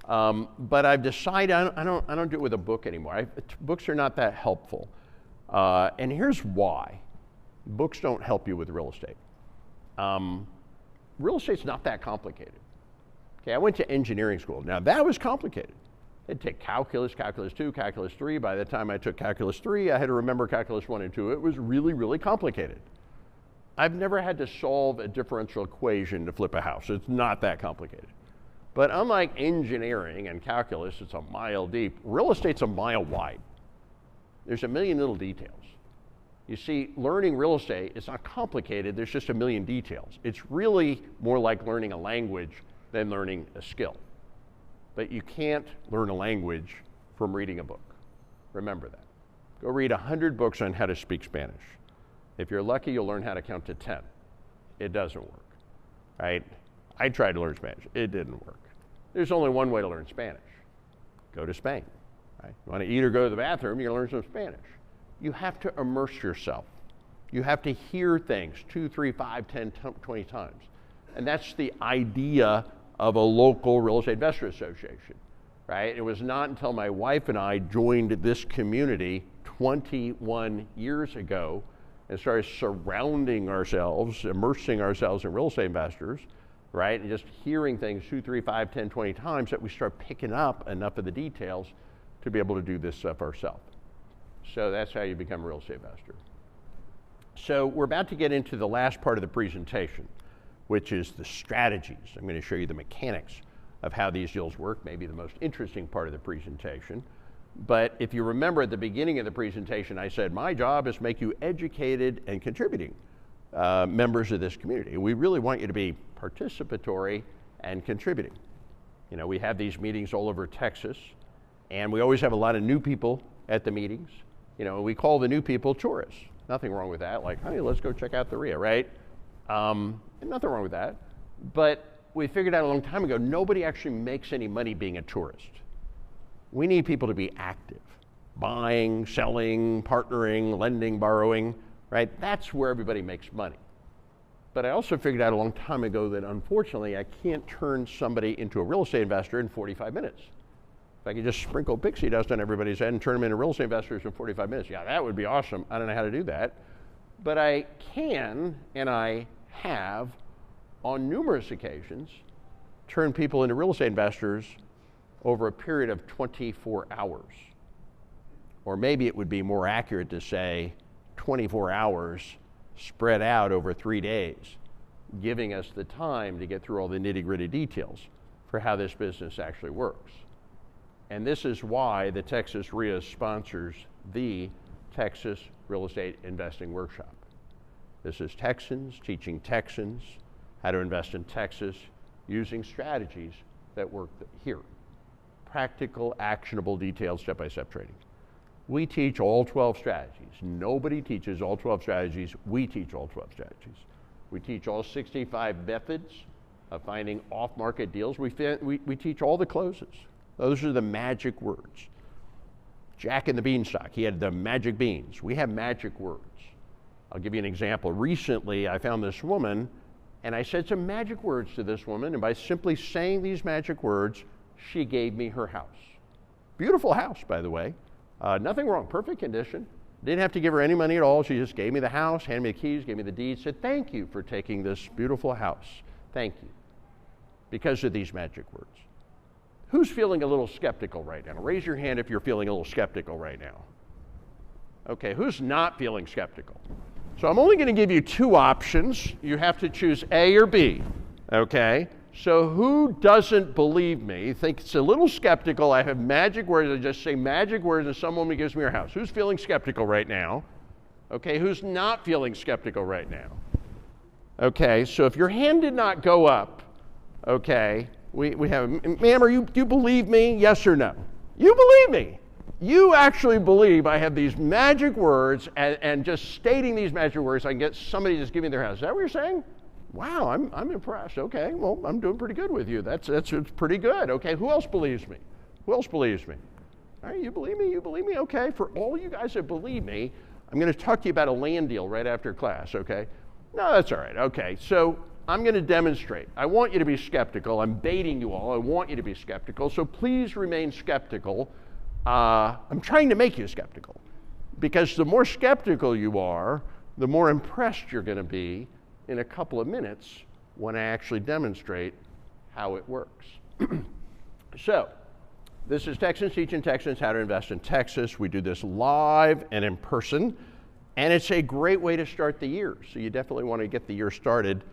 A: But I've decided I don't do it with a book anymore. Books are not that helpful. And here's why. Books don't help you with real estate. Real estate's not that complicated. Okay, I went to engineering school. Now that was complicated. It'd take calculus, calculus 2, calculus 3. By the time I took calculus 3, I had to remember calculus 1 and 2. It was really, really complicated. I've never had to solve a differential equation to flip a house. It's not that complicated. But unlike engineering and calculus, it's a mile deep, real estate's a mile wide. There's a million little details. You see, learning real estate, it's not complicated, there's just a million details. It's really more like learning a language than learning a skill. But you can't learn a language from reading a book. Remember that. Go read 100 books on how to speak Spanish. If you're lucky, you'll learn how to count to 10. It doesn't work, right? I tried to learn Spanish. It didn't work. There's only one way to learn Spanish. Go to Spain, right? You want to eat or go to the bathroom, you're going to learn some Spanish. You have to immerse yourself. You have to hear things 2, 3, 5, 10, 20 times. And that's the idea of a local real estate investor association, right? It was not until my wife and I joined this community 21 years ago and started surrounding ourselves, immersing ourselves in real estate investors, right? And just hearing things 2, 3, 5, 10, 20 times that we start picking up enough of the details to be able to do this stuff ourselves. So that's how you become a real estate investor. So we're about to get into the last part of the presentation, which is the strategies. I'm going to show you the mechanics of how these deals work, maybe the most interesting part of the presentation. But if you remember at the beginning of the presentation, I said, my job is to make you educated and contributing members of this community. We really want you to be participatory and contributing. You know, we have these meetings all over Texas, and we always have a lot of new people at the meetings. You know, we call the new people tourists. Nothing wrong with that. Like, hey, let's go check out the REIA, right? Nothing wrong with that. But we figured out a long time ago, nobody actually makes any money being a tourist. We need people to be active. Buying, selling, partnering, lending, borrowing, right? That's where everybody makes money. But I also figured out a long time ago that unfortunately I can't turn somebody into a real estate investor in 45 minutes. If I could just sprinkle pixie dust on everybody's head and turn them into real estate investors in 45 minutes, yeah, that would be awesome. I don't know how to do that. But I can, and I have, on numerous occasions, turned people into real estate investors over a period of 24 hours. Or maybe it would be more accurate to say 24 hours spread out over 3 days, giving us the time to get through all the nitty-gritty details for how this business actually works. And this is why the Texas REIA sponsors the Texas Real Estate Investing Workshop. This is Texans teaching Texans how to invest in Texas using strategies that work here. Practical, actionable, detailed, step-by-step training. We teach all 12 strategies. Nobody teaches all 12 strategies. We teach all 12 strategies. We teach all 65 methods of finding off-market deals. We teach all the closes. Those are the magic words. Jack and the Beanstalk, he had the magic beans. We have magic words. I'll give you an example. Recently, I found this woman, and I said some magic words to this woman, and by simply saying these magic words, she gave me her house. Beautiful house, by the way. Nothing wrong, perfect condition. Didn't have to give her any money at all. She just gave me the house, handed me the keys, gave me the deeds, said, thank you for taking this beautiful house. Thank you. Because of these magic words. Who's feeling a little skeptical right now? Raise your hand if you're feeling a little skeptical right now. Okay, who's not feeling skeptical? So I'm only going to give you 2 options. You have to choose A or B, okay? So who doesn't believe me, thinks a little skeptical, I have magic words, I just say magic words and some woman gives me her house. Who's feeling skeptical right now? Okay, who's not feeling skeptical right now? Okay, so if your hand did not go up, okay, we have, ma'am, do you believe me? Yes or no? You believe me. You actually believe I have these magic words and just stating these magic words, I can get somebody to just give me their house. Is that what you're saying? Wow, I'm impressed. Okay, well, I'm doing pretty good with you. That's pretty good. Okay, who else believes me? Who else believes me? All right, you believe me? You believe me? Okay, for all you guys that believe me, I'm going to talk to you about a land deal right after class, okay? No, that's all right. Okay, so I'm going to demonstrate. I want you to be skeptical. I'm baiting you all. I want you to be skeptical, so please remain skeptical. I'm trying to make you skeptical because the more skeptical you are, the more impressed you're going to be in a couple of minutes when I actually demonstrate how it works. So, this is Texans teaching Texans how to invest in Texas. We do this live and in person, and it's a great way to start the year. So you definitely want to get the year started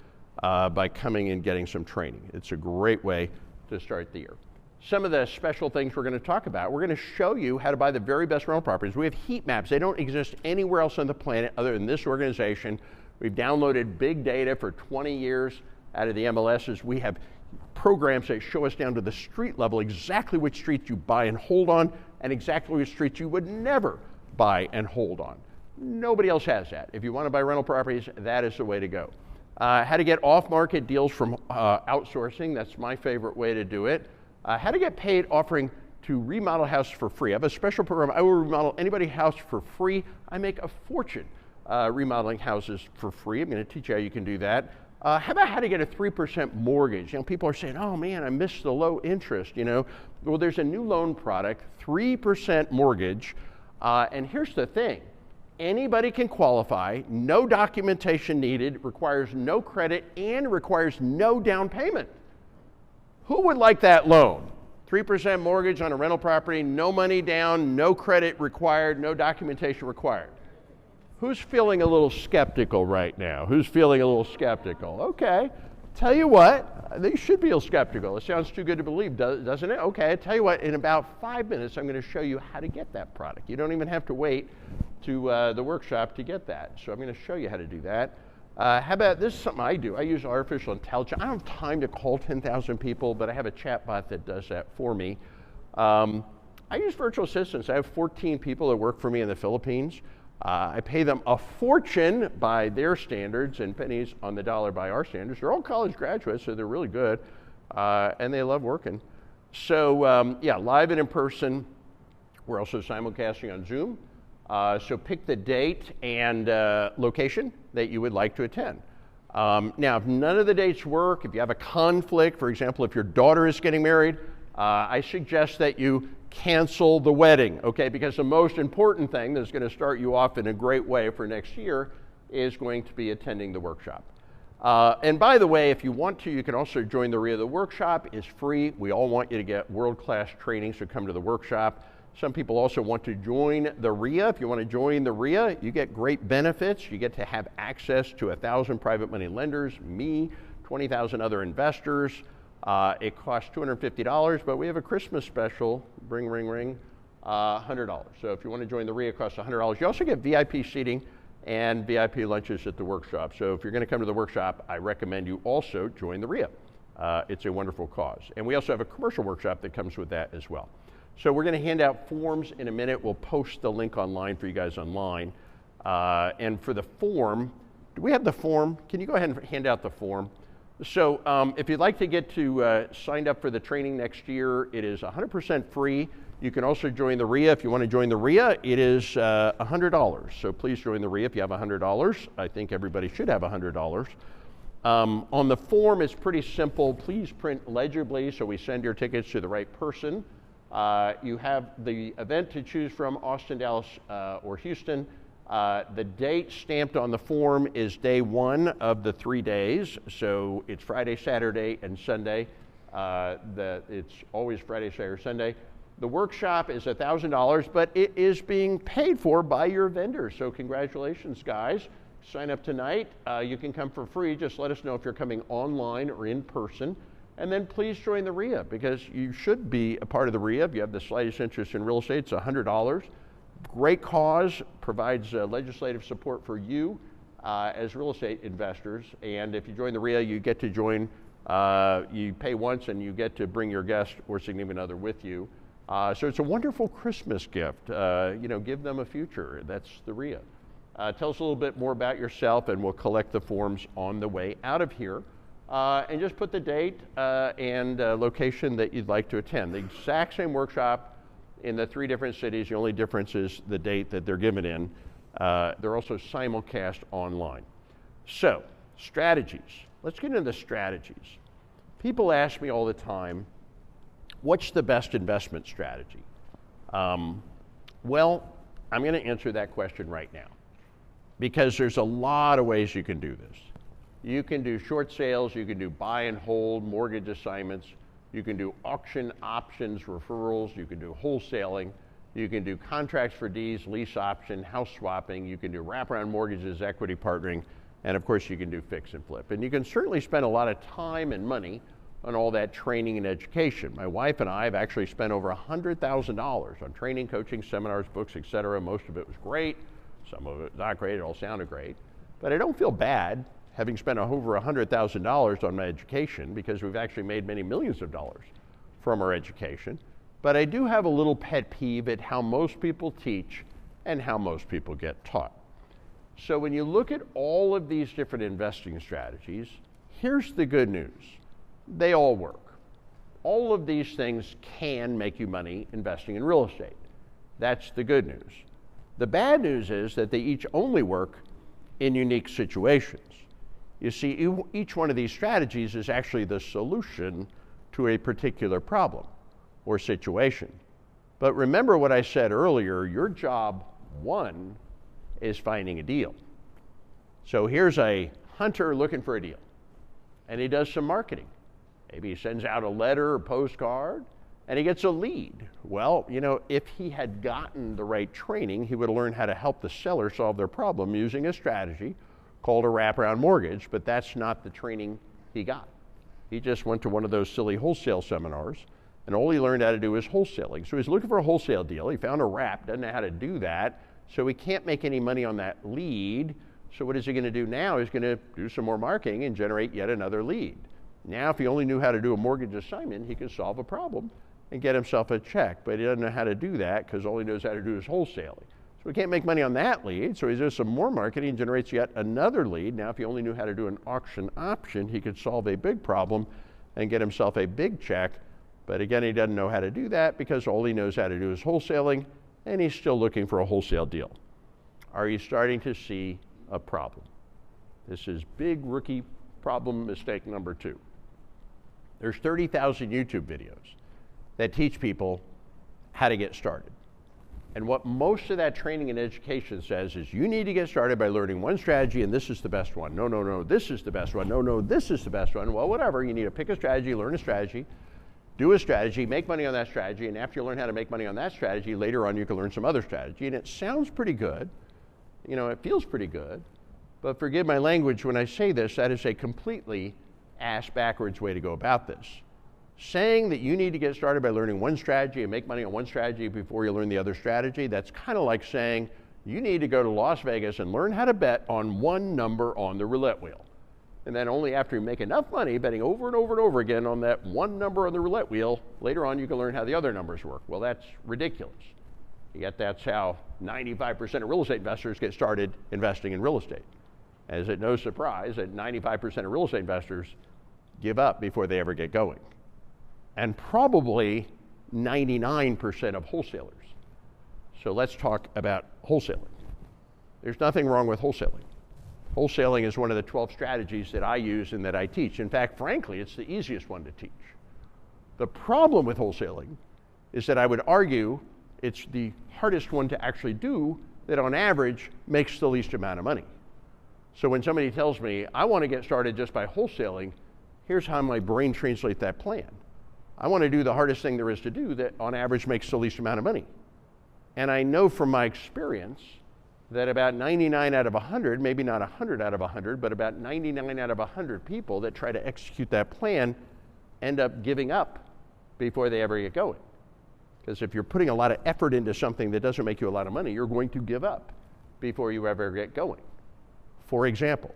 A: by coming and getting some training. It's a great way to start the year. Some of the special things we're going to talk about, we're going to show you how to buy the very best rental properties. We have heat maps. They don't exist anywhere else on the planet other than this organization. We've downloaded big data for 20 years out of the MLSs. We have programs that show us down to the street level exactly which streets you buy and hold on and exactly which streets you would never buy and hold on. Nobody else has that. If you want to buy rental properties, that is the way to go. How to get off-market deals from outsourcing. That's my favorite way to do it. How to get paid offering to remodel houses for free. I have a special program. I will remodel anybody's house for free. I make a fortune remodeling houses for free. I'm going to teach you how you can do that. How about how to get a 3% mortgage? You know, people are saying, oh man, I missed the low interest, you know. Well, there's a new loan product, 3% mortgage. And here's the thing. Anybody can qualify, no documentation needed, requires no credit, and requires no down payment. Who would like that loan? 3% mortgage on a rental property, no money down, no credit required, no documentation required. Who's feeling a little skeptical right now? Who's feeling a little skeptical? Okay, tell you what, they should feel skeptical. It sounds too good to believe, doesn't it? Okay, I tell you what, in about 5 minutes, I'm going to show you how to get that product. You don't even have to wait to the workshop to get that. So I'm going to show you how to do that. How about this is something I do. I use artificial intelligence. I don't have time to call 10,000 people, but I have a chat bot that does that for me. I use virtual assistants. I have 14 people that work for me in the Philippines. I pay them a fortune by their standards and pennies on the dollar by our standards. They're all college graduates, so they're really good, and they love working. So yeah, live and in person. We're also simulcasting on Zoom. So pick the date and location that you would like to attend. Now, if none of the dates work, if you have a conflict, for example, if your daughter is getting married, I suggest that you cancel the wedding, okay? Because the most important thing that's going to start you off in a great way for next year is going to be attending the workshop. And by the way, if you want to, you can also join the REIA. The workshop is free. We all want you to get world-class training, so come to the workshop. Some people also want to join the REIA. If you want to join the REIA, you get great benefits. You get to have access to 1,000 private money lenders, me, 20,000 other investors. It costs $250, but we have a Christmas special, ring, $100. So if you want to join the REIA, it costs $100. You also get VIP seating and VIP lunches at the workshop. So if you're going to come to the workshop, I recommend you also join the REIA. It's a wonderful cause. And we also have a commercial workshop that comes with that as well. So we're going to hand out forms in a minute. We'll post the link online for you guys online. And for the form, do we have the form? Can you go ahead and hand out the form? So if you'd like to get signed up for the training next year, it is 100% free. You can also join the REIA. If you want to join the REIA, it is $100. So please join the REIA if you have $100. I think everybody should have $100. On the form, it's pretty simple. Please print legibly so we send your tickets to the right person. You have the event to choose from, Austin, Dallas, or Houston. The date stamped on the form is day 1 of the 3 days. So it's Friday, Saturday, and Sunday. It's always Friday, Saturday, Sunday. The workshop is $1,000, but it is being paid for by your vendor. So congratulations, guys. Sign up tonight. You can come for free. Just let us know if you're coming online or in person. And then please join the REIA, because you should be a part of the REIA. If you have the slightest interest in real estate, it's $100. Great cause, provides legislative support for you as real estate investors. And if you join the REIA, you get to join, you pay once and you get to bring your guest or significant other with you. So it's a wonderful Christmas gift. Give them a future. That's the REIA. Tell us a little bit more about yourself, and we'll collect the forms on the way out of here. And just put the date and location that you'd like to attend. The exact same workshop in the 3 different cities. The only difference is the date that they're given in. They're also simulcast online. So, strategies. Let's get into the strategies. People ask me all the time, what's the best investment strategy? Well, I'm going to answer that question right now, because there's a lot of ways you can do this. You can do short sales, you can do buy and hold, mortgage assignments, you can do auction options, referrals, you can do wholesaling, you can do contracts for deeds, lease option, house swapping, you can do wraparound mortgages, equity partnering, and of course you can do fix and flip. And you can certainly spend a lot of time and money on all that training and education. My wife and I have actually spent over $100,000 on training, coaching, seminars, books, etc. Most of it was great, some of it was not great, it all sounded great. But I don't feel bad having spent over $100,000 on my education, because we've actually made many millions of dollars from our education. But I do have a little pet peeve at how most people teach and how most people get taught. So when you look at all of these different investing strategies, here's the good news. They all work. All of these things can make you money investing in real estate. That's the good news. The bad news is that they each only work in unique situations. You see, each one of these strategies is actually the solution to a particular problem or situation. But remember what I said earlier, your job 1 is finding a deal. So here's a hunter looking for a deal, and he does some marketing. Maybe he sends out a letter or postcard, and he gets a lead. Well, if he had gotten the right training, he would have learned how to help the seller solve their problem using a strategy called a wraparound mortgage, but that's not the training he got. He just went to one of those silly wholesale seminars, and all he learned how to do is wholesaling. So he's looking for a wholesale deal. He found a wrap, doesn't know how to do that, so he can't make any money on that lead. So what is he going to do now? He's going to do some more marketing and generate yet another lead. Now, if he only knew how to do a mortgage assignment, he could solve a problem and get himself a check, but he doesn't know how to do that because all he knows how to do is wholesaling. So he can't make money on that lead, so he does some more marketing and generates yet another lead. Now, if he only knew how to do an auction option, he could solve a big problem and get himself a big check. But again, he doesn't know how to do that because all he knows how to do is wholesaling, and he's still looking for a wholesale deal. Are you starting to see a problem? This is big rookie problem mistake number 2. There's 30,000 YouTube videos that teach people how to get started. And what most of that training and education says is you need to get started by learning one strategy, and this is the best one. No, no, no, this is the best one. No, no, this is the best one. Well, whatever, you need to pick a strategy, learn a strategy, do a strategy, make money on that strategy, and after you learn how to make money on that strategy, later on you can learn some other strategy. And it sounds pretty good. You know, it feels pretty good. But forgive my language when I say this, that is a completely ass-backwards way to go about this. Saying that you need to get started by learning one strategy and make money on one strategy before you learn the other strategy, that's kind of like saying you need to go to Las Vegas and learn how to bet on one number on the roulette wheel. And then only after you make enough money betting over and over and over again on that one number on the roulette wheel, later on you can learn how the other numbers work. Well, that's ridiculous. Yet that's how 95% of real estate investors get started investing in real estate. As it no surprise that 95% of real estate investors give up before they ever get going. And probably 99% of wholesalers. So let's talk about wholesaling. There's nothing wrong with wholesaling. Wholesaling is one of the 12 strategies that I use and that I teach. In fact, frankly, it's the easiest one to teach. The problem with wholesaling is that I would argue it's the hardest one to actually do that on average makes the least amount of money. So when somebody tells me, I want to get started just by wholesaling, here's how my brain translates that plan. I want to do the hardest thing there is to do that on average makes the least amount of money. And I know from my experience that about 99 out of 100, maybe not 100 out of 100, but about 99 out of 100 people that try to execute that plan end up giving up before they ever get going. Because if you're putting a lot of effort into something that doesn't make you a lot of money, you're going to give up before you ever get going. For example,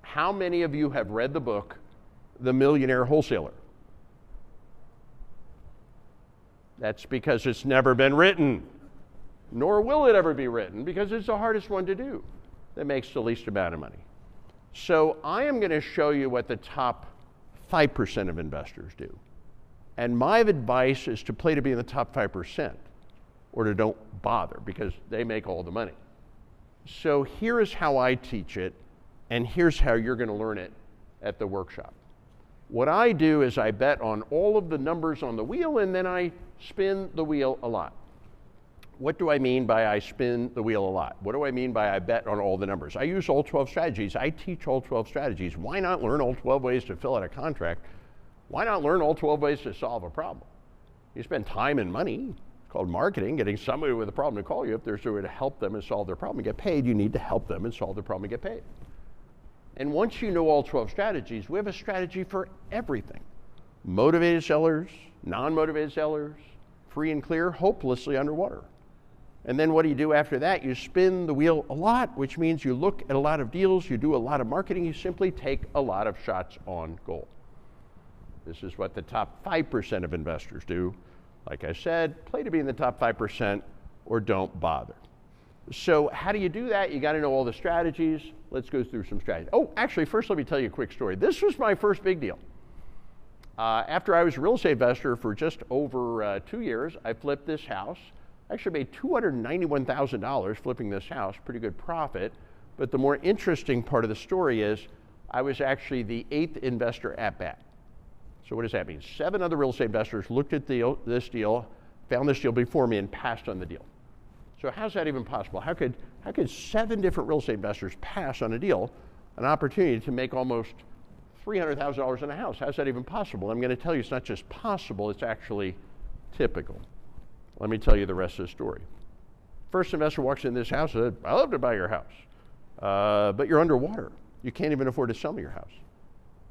A: how many of you have read the book, The Millionaire Wholesaler? That's because it's never been written, nor will it ever be written, because it's the hardest one to do that makes the least amount of money. So I am going to show you what the top 5% of investors do. And my advice is to play to be in the top 5% or to don't bother because they make all the money. So here is how I teach it, and here's how you're going to learn it at the workshop. What I do is I bet on all of the numbers on the wheel, and then I spin the wheel a lot. What do I mean by I spin the wheel a lot? What do I mean by I bet on all the numbers? I use all 12 strategies. I teach all 12 strategies. Why not learn all 12 ways to fill out a contract? Why not learn all 12 ways to solve a problem? You spend time and money. It's called marketing, getting somebody with a problem to call you. If there's a way to help them and solve their problem and get paid, you need to help them and solve their problem and get paid. And once you know all 12 strategies, we have a strategy for everything. Motivated sellers, non-motivated sellers, free and clear, hopelessly underwater. And then what do you do after that? You spin the wheel a lot, which means you look at a lot of deals, you do a lot of marketing, you simply take a lot of shots on goal. This is what the top 5% of investors do. Like I said, play to be in the top 5% or don't bother. So how do you do that? You got to know all the strategies. Let's go through some strategies. Oh, actually, first let me tell you a quick story. This was my first big deal. After I was a real estate investor for just over 2 years, I flipped this house. I actually made $291,000 flipping this house, pretty good profit. But the more interesting part of the story is I was actually the 8th investor at bat. So what does that mean? 7 other real estate investors looked at this deal, found this deal before me, and passed on the deal. So how's that even possible? How could 7 different real estate investors pass on a deal, an opportunity to make almost $300,000 in a house? How's that even possible? I'm going to tell you it's not just possible, it's actually typical. Let me tell you the rest of the story. First investor walks in this house and said, I'd love to buy your house, but you're underwater. You can't even afford to sell me your house.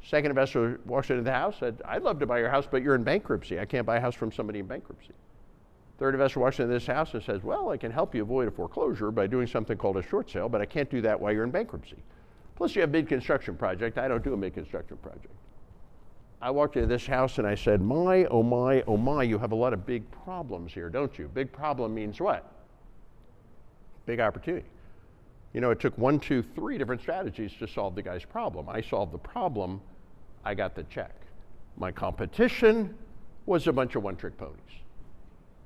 A: Second investor walks into the house and said, I'd love to buy your house, but you're in bankruptcy. I can't buy a house from somebody in bankruptcy. Third investor walks into this house and says, well, I can help you avoid a foreclosure by doing something called a short sale, but I can't do that while you're in bankruptcy. Plus you have a mid-construction project. I don't do a mid-construction project. I walked into this house and I said, my, oh my, oh my, you have a lot of big problems here, don't you? Big problem means what? Big opportunity. You know, it took 1, 2, 3 different strategies to solve the guy's problem. I solved the problem, I got the check. My competition was a bunch of one-trick ponies.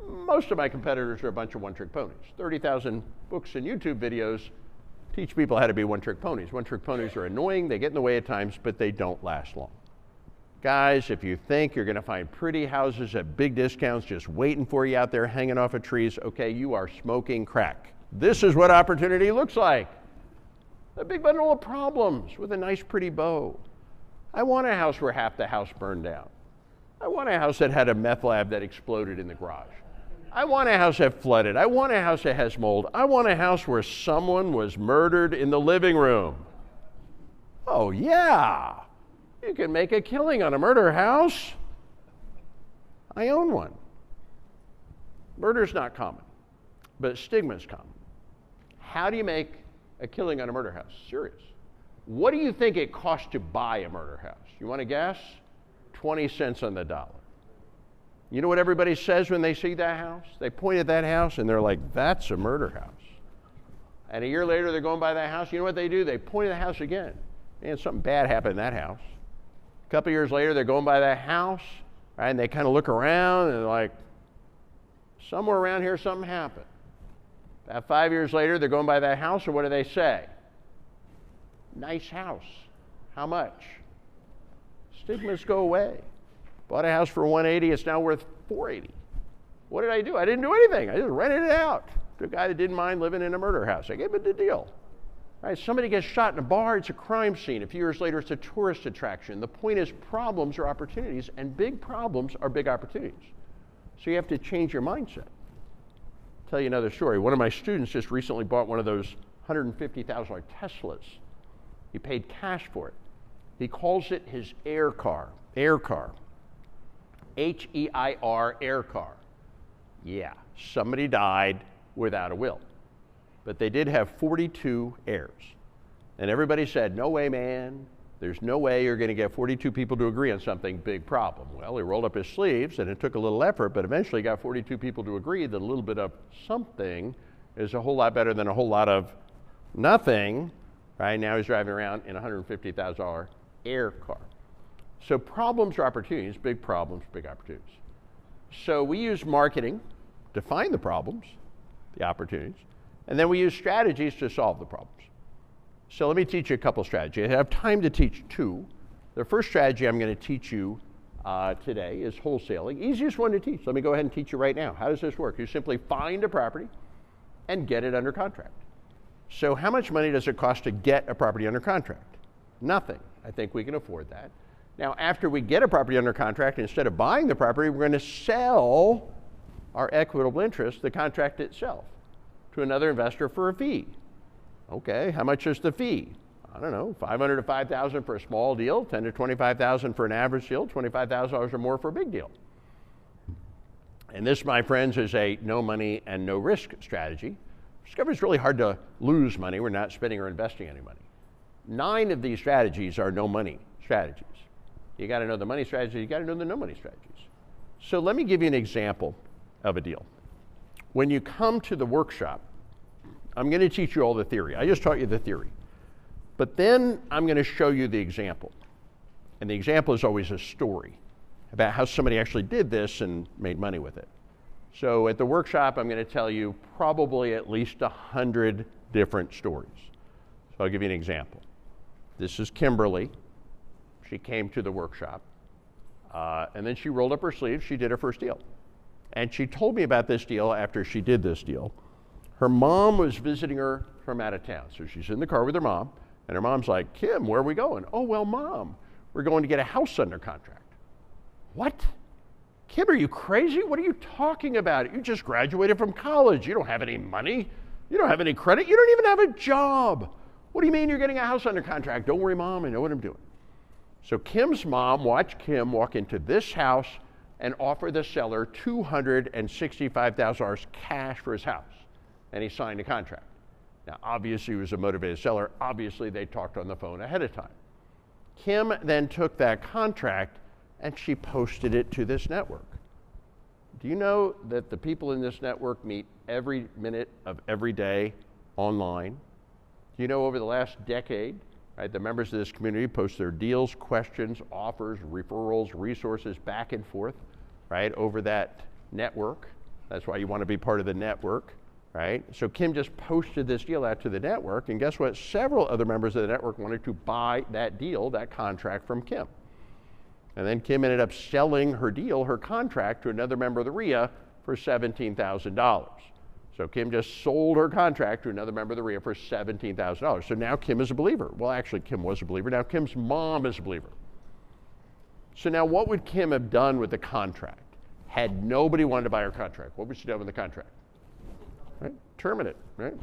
A: Most of my competitors are a bunch of one-trick ponies. 30,000 books and YouTube videos teach people how to be one-trick ponies. One-trick ponies are annoying, they get in the way at times, but they don't last long. Guys, if you think you're going to find pretty houses at big discounts just waiting for you out there hanging off of trees, okay, you are smoking crack. This is what opportunity looks like. A big bundle of problems with a nice pretty bow. I want a house where half the house burned down. I want a house that had a meth lab that exploded in the garage. I want a house that flooded. I want a house that has mold. I want a house where someone was murdered in the living room. Oh yeah, you can make a killing on a murder house. I own one. Murder's not common, but stigma's common. How do you make a killing on a murder house? Serious. What do you think it costs to buy a murder house? You want to guess? 20 cents on the dollar. You know what everybody says when they see that house? They point at that house and they're like, that's a murder house. And a year later, they're going by that house. You know what they do? They point at the house again. Man, something bad happened in that house. A couple years later, they're going by that house, right, and they kind of look around and they're like, somewhere around here, something happened. About 5 years later, they're going by that house, and what do they say? Nice house. How much? Stigmas go away. Bought a house for $180, it's now worth $480. What did I do? I didn't do anything. I just rented it out to a guy that didn't mind living in a murder house. I gave him the deal. Right, somebody gets shot in a bar, it's a crime scene. A few years later, it's a tourist attraction. The point is, problems are opportunities, and big problems are big opportunities. So you have to change your mindset. I'll tell you another story. One of my students just recently bought one of those $150,000 Teslas. He paid cash for it. He calls it his air car. Air car. H-E-I-R, air car. Yeah, somebody died without a will. But they did have 42 heirs. And everybody said, no way, man. There's no way you're going to get 42 people to agree on something, big problem. Well, he rolled up his sleeves, and it took a little effort, but eventually got 42 people to agree that a little bit of something is a whole lot better than a whole lot of nothing. Right now he's driving around in a $150,000 air car. So problems are opportunities, big problems, big opportunities. So we use marketing to find the problems, the opportunities, and then we use strategies to solve the problems. So let me teach you a couple strategies. I have time to teach two. The first strategy I'm going to teach you today is wholesaling. Easiest one to teach. Let me go ahead and teach you right now. How does this work? You simply find a property and get it under contract. So how much money does it cost to get a property under contract? Nothing. I think we can afford that. Now, after we get a property under contract, instead of buying the property, we're going to sell our equitable interest, the contract itself, to another investor for a fee. Okay, how much is the fee? I don't know, $500 to $5,000 for a small deal, $10,000 to $25,000 for an average deal, $25,000 or more for a big deal. And this, my friends, is a no money and no risk strategy. Discover it's really hard to lose money. We're not spending or investing any money. 9 of these strategies are no money strategies. You got to know the money strategy, you got to know the no money strategies. So let me give you an example of a deal. When you come to the workshop, I'm going to teach you all the theory. I just taught you the theory. But then I'm going to show you the example. And the example is always a story about how somebody actually did this and made money with it. So at the workshop, I'm going to tell you probably at least 100 different stories. So I'll give you an example. This is Kimberly. She came to the workshop, and then she rolled up her sleeves. She did her first deal. And she told me about this deal after she did this deal. Her mom was visiting her from out of town. So she's in the car with her mom, and her mom's like, Kim, where are we going? Oh, well, Mom, we're going to get a house under contract. What? Kim, are you crazy? What are you talking about? You just graduated from college. You don't have any money. You don't have any credit. You don't even have a job. What do you mean you're getting a house under contract? Don't worry, Mom, I know what I'm doing. So Kim's mom watched Kim walk into this house and offer the seller $265,000 cash for his house. And he signed a contract. Now, obviously, he was a motivated seller. Obviously, they talked on the phone ahead of time. Kim then took that contract and she posted it to this network. Do you know that the people in this network meet every minute of every day online? Do you know over the last decade, right, the members of this community post their deals, questions, offers, referrals, resources back and forth, right, over that network? That's why you want to be part of the network. Right? So Kim just posted this deal out to the network, and guess what? Several other members of the network wanted to buy that deal, that contract from Kim. And then Kim ended up selling her deal, her contract, to another member of the REIA for $17,000. So Kim just sold her contract to another member of the REIA for $17,000. So now Kim is a believer. Well, actually, Kim was a believer. Now Kim's mom is a believer. So now what would Kim have done with the contract? Had nobody wanted to buy her contract, what would she do with the contract? Right? Terminate, right?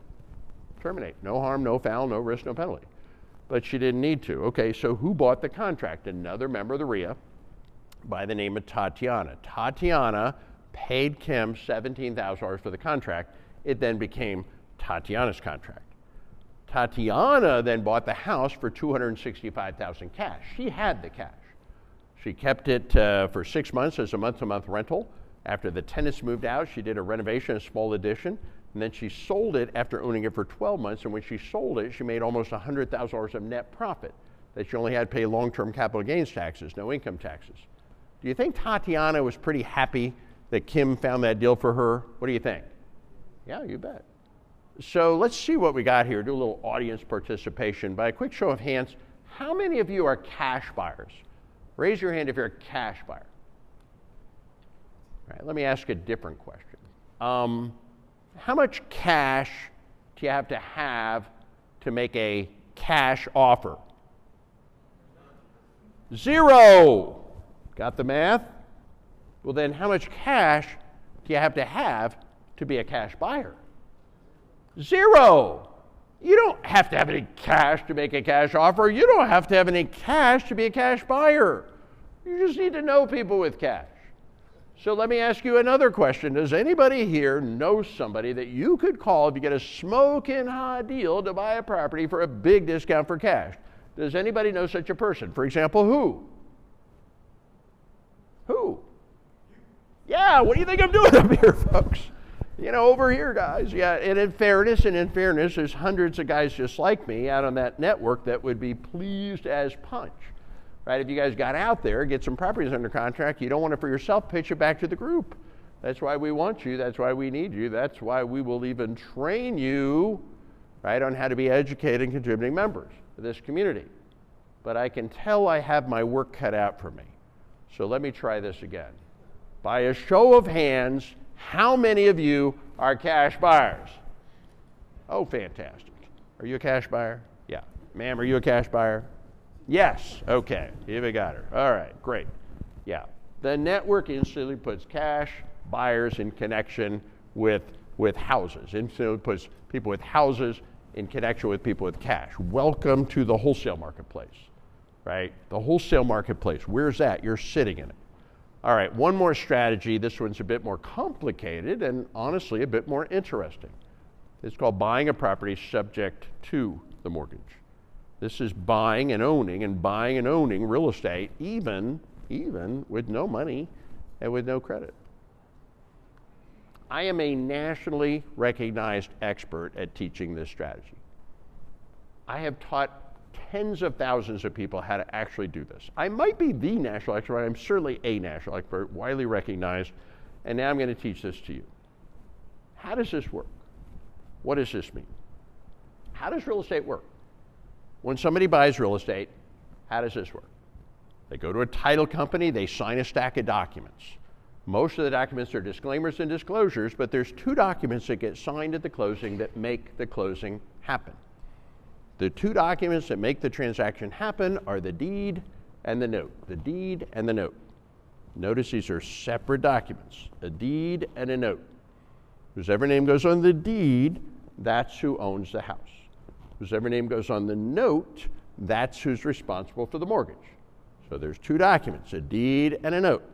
A: Terminate. No harm, no foul, no risk, no penalty. But she didn't need to. Okay, so who bought the contract? Another member of the REIA by the name of Tatiana. Tatiana paid Kim $17,000 for the contract. It then became Tatiana's contract. Tatiana then bought the house for $265,000 cash. She had the cash. She kept it for 6 months as a month-to-month rental. After the tenants moved out, she did a renovation, a small addition, and then she sold it after owning it for 12 months. And when she sold it, she made almost $100,000 of net profit that she only had to pay long-term capital gains taxes, no income taxes. Do you think Tatiana was pretty happy that Kim found that deal for her? What do you think? Yeah, you bet. So let's see what we got here. Do a little audience participation. By a quick show of hands, how many of you are cash buyers? Raise your hand if you're a cash buyer. All right, let me ask a different question. How much cash do you have to make a cash offer? 0. Got the math? Well, then how much cash do you have to be a cash buyer? 0. You don't have to have any cash to make a cash offer. You don't have to have any cash to be a cash buyer. You just need to know people with cash. So let me ask you another question. Does anybody here know somebody that you could call if you get a smoking hot deal to buy a property for a big discount for cash? Does anybody know such a person? For example, who? Who? Yeah, what do you think I'm doing up here, folks? You know, over here, guys. Yeah, and in fairness, there's hundreds of guys just like me out on that network that would be pleased as punch. Right? If you guys got out there, get some properties under contract, you don't want it for yourself, pitch it back to the group. That's why we want you. That's why we need you. That's why we will even train you, right, on how to be educated and contributing members of this community. But I can tell I have my work cut out for me. So let me try this again. By a show of hands, how many of you are cash buyers? Oh, fantastic. Are you a cash buyer? Yeah. Ma'am, are you a cash buyer? Yes. Okay. Here we got her. All right. Great. Yeah. The network instantly puts cash buyers in connection with houses. Instantly puts people with houses in connection with people with cash. Welcome to the wholesale marketplace, right? The wholesale marketplace. Where's that? You're sitting in it. All right. One more strategy. This one's a bit more complicated and honestly a bit more interesting. It's called buying a property subject to the mortgage. This is buying and owning real estate, even with no money and with no credit. I am a nationally recognized expert at teaching this strategy. I have taught tens of thousands of people how to actually do this. I might be the national expert. I'm certainly a national expert, widely recognized, and now I'm going to teach this to you. How does this work? What does this mean? How does real estate work? When somebody buys real estate, how does this work? They go to a title company, they sign a stack of documents. Most of the documents are disclaimers and disclosures, but there's 2 documents that get signed at the closing that make the closing happen. The 2 documents that make the transaction happen are the deed and the note. The deed and the note. Notice these are separate documents, a deed and a note. Whoever name goes on the deed, that's who owns the house. Whoever name goes on the note, that's who's responsible for the mortgage. So there's 2 documents, a deed and a note.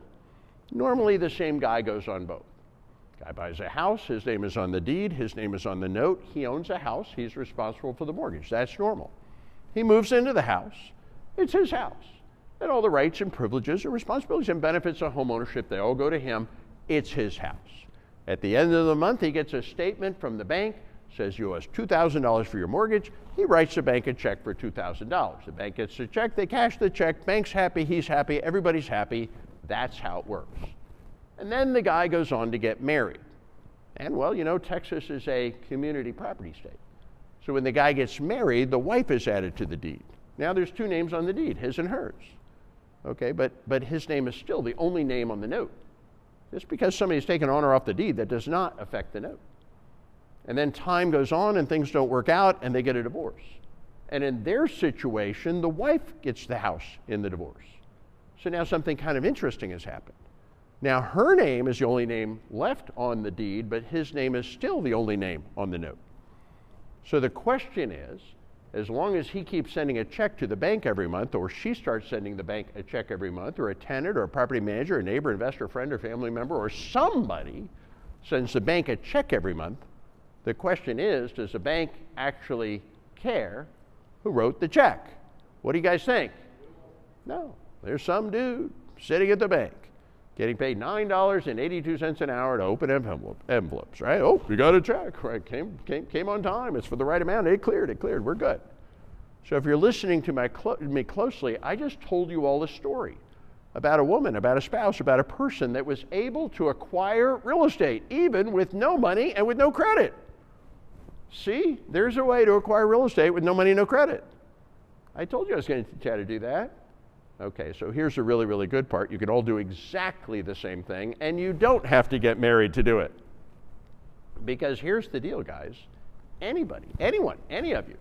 A: Normally the same guy goes on both. Guy buys a house, his name is on the deed, his name is on the note. He owns a house, he's responsible for the mortgage. That's normal. He moves into the house, it's his house. And all the rights and privileges and responsibilities and benefits of home ownership, they all go to him. It's his house. At the end of the month, he gets a statement from the bank, says you owe us $2,000 for your mortgage. He writes the bank a check for $2,000. The bank gets the check, they cash the check, bank's happy, he's happy, everybody's happy. That's how it works. And then the guy goes on to get married. And well, you know, Texas is a community property state. So when the guy gets married, the wife is added to the deed. Now there's 2 names on the deed, his and hers. okay, but his name is still the only name on the note. Just because somebody's taken on or off the deed, that does not affect the note. And then time goes on and things don't work out and they get a divorce. And in their situation, the wife gets the house in the divorce. So now something kind of interesting has happened. Now her name is the only name left on the deed, but his name is still the only name on the note. So the question is, as long as he keeps sending a check to the bank every month, or she starts sending the bank a check every month, or a tenant or a property manager, a neighbor, investor, friend, or family member, or somebody sends the bank a check every month, the question is, does the bank actually care who wrote the check? What do you guys think? No. There's some dude sitting at the bank getting paid $9.82 an hour to open envelopes, right? Oh, you got a check, right? Came on time. It's for the right amount. It cleared. We're good. So if you're listening to me closely, I just told you all a story about a woman, about a spouse, about a person that was able to acquire real estate, even with no money and with no credit. See, there's a way to acquire real estate with no money, no credit. I told you I was going to teach you how to do that. Okay, so here's the really, really good part. You can all do exactly the same thing, and you don't have to get married to do it. Because here's the deal, guys. Anybody, anyone, any of you,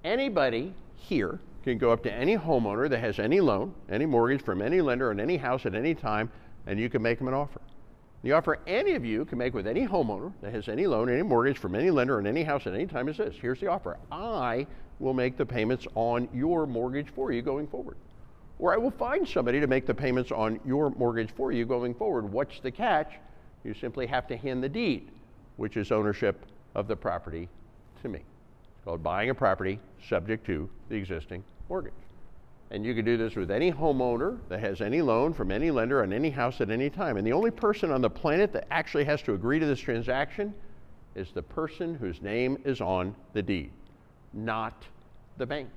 A: anybody here can go up to any homeowner that has any loan, any mortgage from any lender on any house at any time, and you can make them an offer. The offer any of you can make with any homeowner that has any loan, any mortgage from any lender on any house at any time is this. Here's the offer. I will make the payments on your mortgage for you going forward. Or I will find somebody to make the payments on your mortgage for you going forward. What's the catch? You simply have to hand the deed, which is ownership of the property, to me. It's called buying a property subject to the existing mortgage. And you can do this with any homeowner that has any loan from any lender on any house at any time. And the only person on the planet that actually has to agree to this transaction is the person whose name is on the deed, not the bank.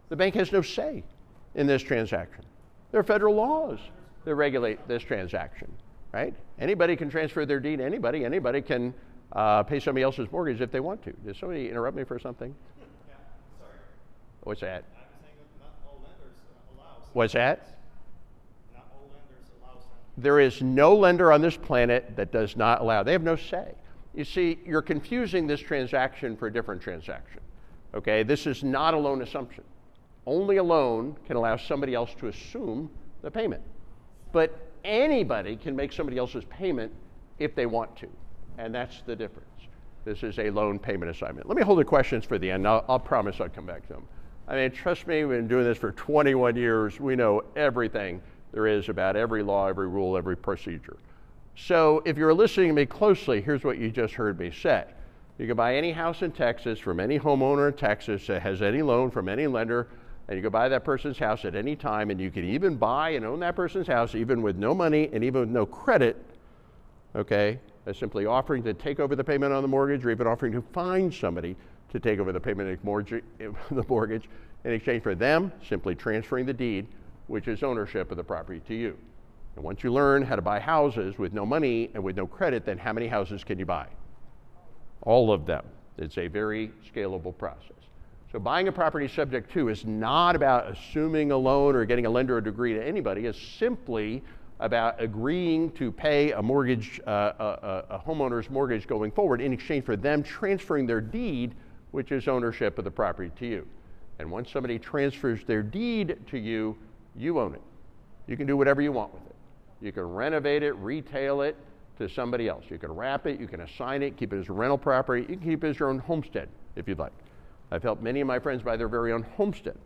A: The bank has no say in this transaction. There are federal laws that regulate this transaction, right? Anybody can transfer their deed to anybody. Anybody can pay somebody else's mortgage if they want to. Did somebody interrupt me for something?
B: Yeah, sorry.
A: What's that?
B: I'm saying that not all lenders allow.
A: What's that?
B: Not all lenders allow.
A: There is no lender on this planet that does not allow. They have no say. You see, you're confusing this transaction for a different transaction. Okay, this is not a loan assumption. Only a loan can allow somebody else to assume the payment. But anybody can make somebody else's payment if they want to. And that's the difference. This is a loan payment assignment. Let me hold the questions for the end. I'll promise I'll come back to them. I mean, trust me, we've been doing this for 21 years. We know everything there is about every law, every rule, every procedure. So if you're listening to me closely, here's what you just heard me say. You can buy any house in Texas from any homeowner in Texas that has any loan from any lender, and you can buy that person's house at any time, and you can even buy and own that person's house even with no money and even with no credit, okay, by simply offering to take over the payment on the mortgage, or even offering to find somebody to take over the payment of the mortgage in exchange for them simply transferring the deed, which is ownership of the property, to you. And once you learn how to buy houses with no money and with no credit, then how many houses can you buy? All of them. It's a very scalable process. So buying a property subject to is not about assuming a loan or getting a lender to agree to anybody. It's simply about agreeing to pay a mortgage, a homeowner's mortgage going forward in exchange for them transferring their deed, which is ownership of the property, to you. And once somebody transfers their deed to you, you own it. You can do whatever you want with it. You can renovate it, retail it to somebody else. You can wrap it, you can assign it, keep it as a rental property. You can keep it as your own homestead if you'd like. I've helped many of my friends buy their very own homestead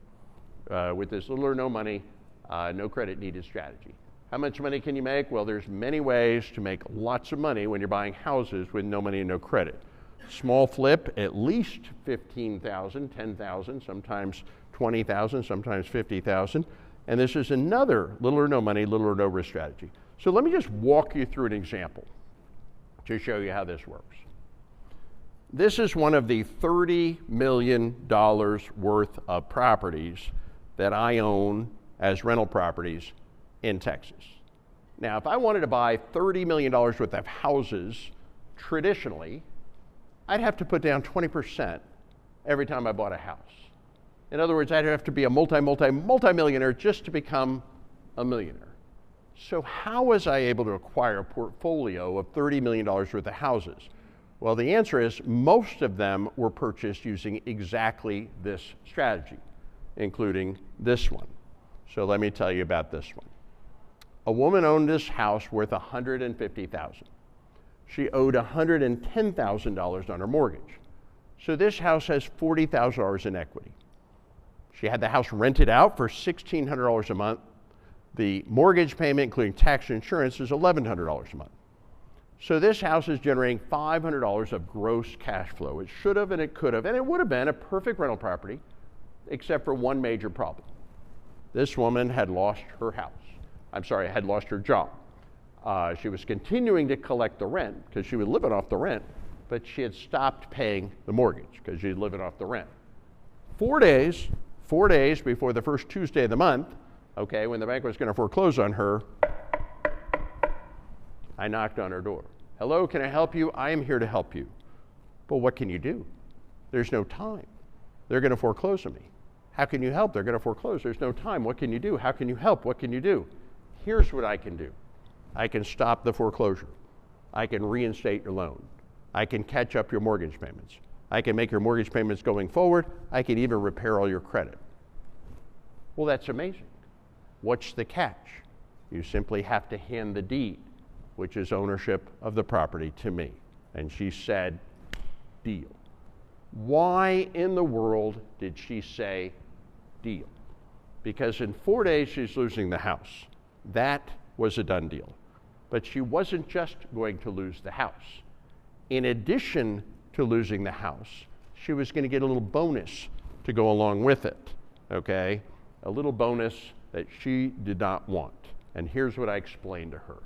A: with this little or no money, no credit needed strategy. How much money can you make? Well, there's many ways to make lots of money when you're buying houses with no money and no credit. Small flip, at least $15,000, $10,000, sometimes $20,000, sometimes $50,000. And this is another little or no money, little or no risk strategy. So let me just walk you through an example to show you how this works. This is one of the $30 million worth of properties that I own as rental properties in Texas. Now, if I wanted to buy $30 million worth of houses traditionally, I'd have to put down 20% every time I bought a house. In other words, I'd have to be a multi-millionaire just to become a millionaire. So how was I able to acquire a portfolio of $30 million worth of houses? Well, the answer is most of them were purchased using exactly this strategy, including this one. So let me tell you about this one. A woman owned this house worth $150,000. She owed $110,000 on her mortgage. So this house has $40,000 in equity. She had the house rented out for $1,600 a month. The mortgage payment, including tax and insurance, is $1,100 a month. So this house is generating $500 of gross cash flow. It should have and it could have, and it would have been a perfect rental property, except for one major problem. This woman had lost her house. Had lost her job. She was continuing to collect the rent because she was living off the rent, but she had stopped paying the mortgage because she was living off the rent. 4 days before the first Tuesday of the month, okay, when the bank was going to foreclose on her, I knocked on her door. Hello, can I help you? I am here to help you. But what can you do? There's no time. They're going to foreclose on me. How can you help? They're going to foreclose. There's no time. What can you do? How can you help? What can you do? Here's what I can do. I can stop the foreclosure. I can reinstate your loan. I can catch up your mortgage payments. I can make your mortgage payments going forward. I can even repair all your credit. Well, that's amazing. What's the catch? You simply have to hand the deed, which is ownership of the property, to me. And she said, deal. Why in the world did she say deal? Because in 4 days she's losing the house. That was a done deal. But she wasn't just going to lose the house. In addition to losing the house, she was going to get a little bonus to go along with it, okay? A little bonus that she did not want. And here's what I explained to her.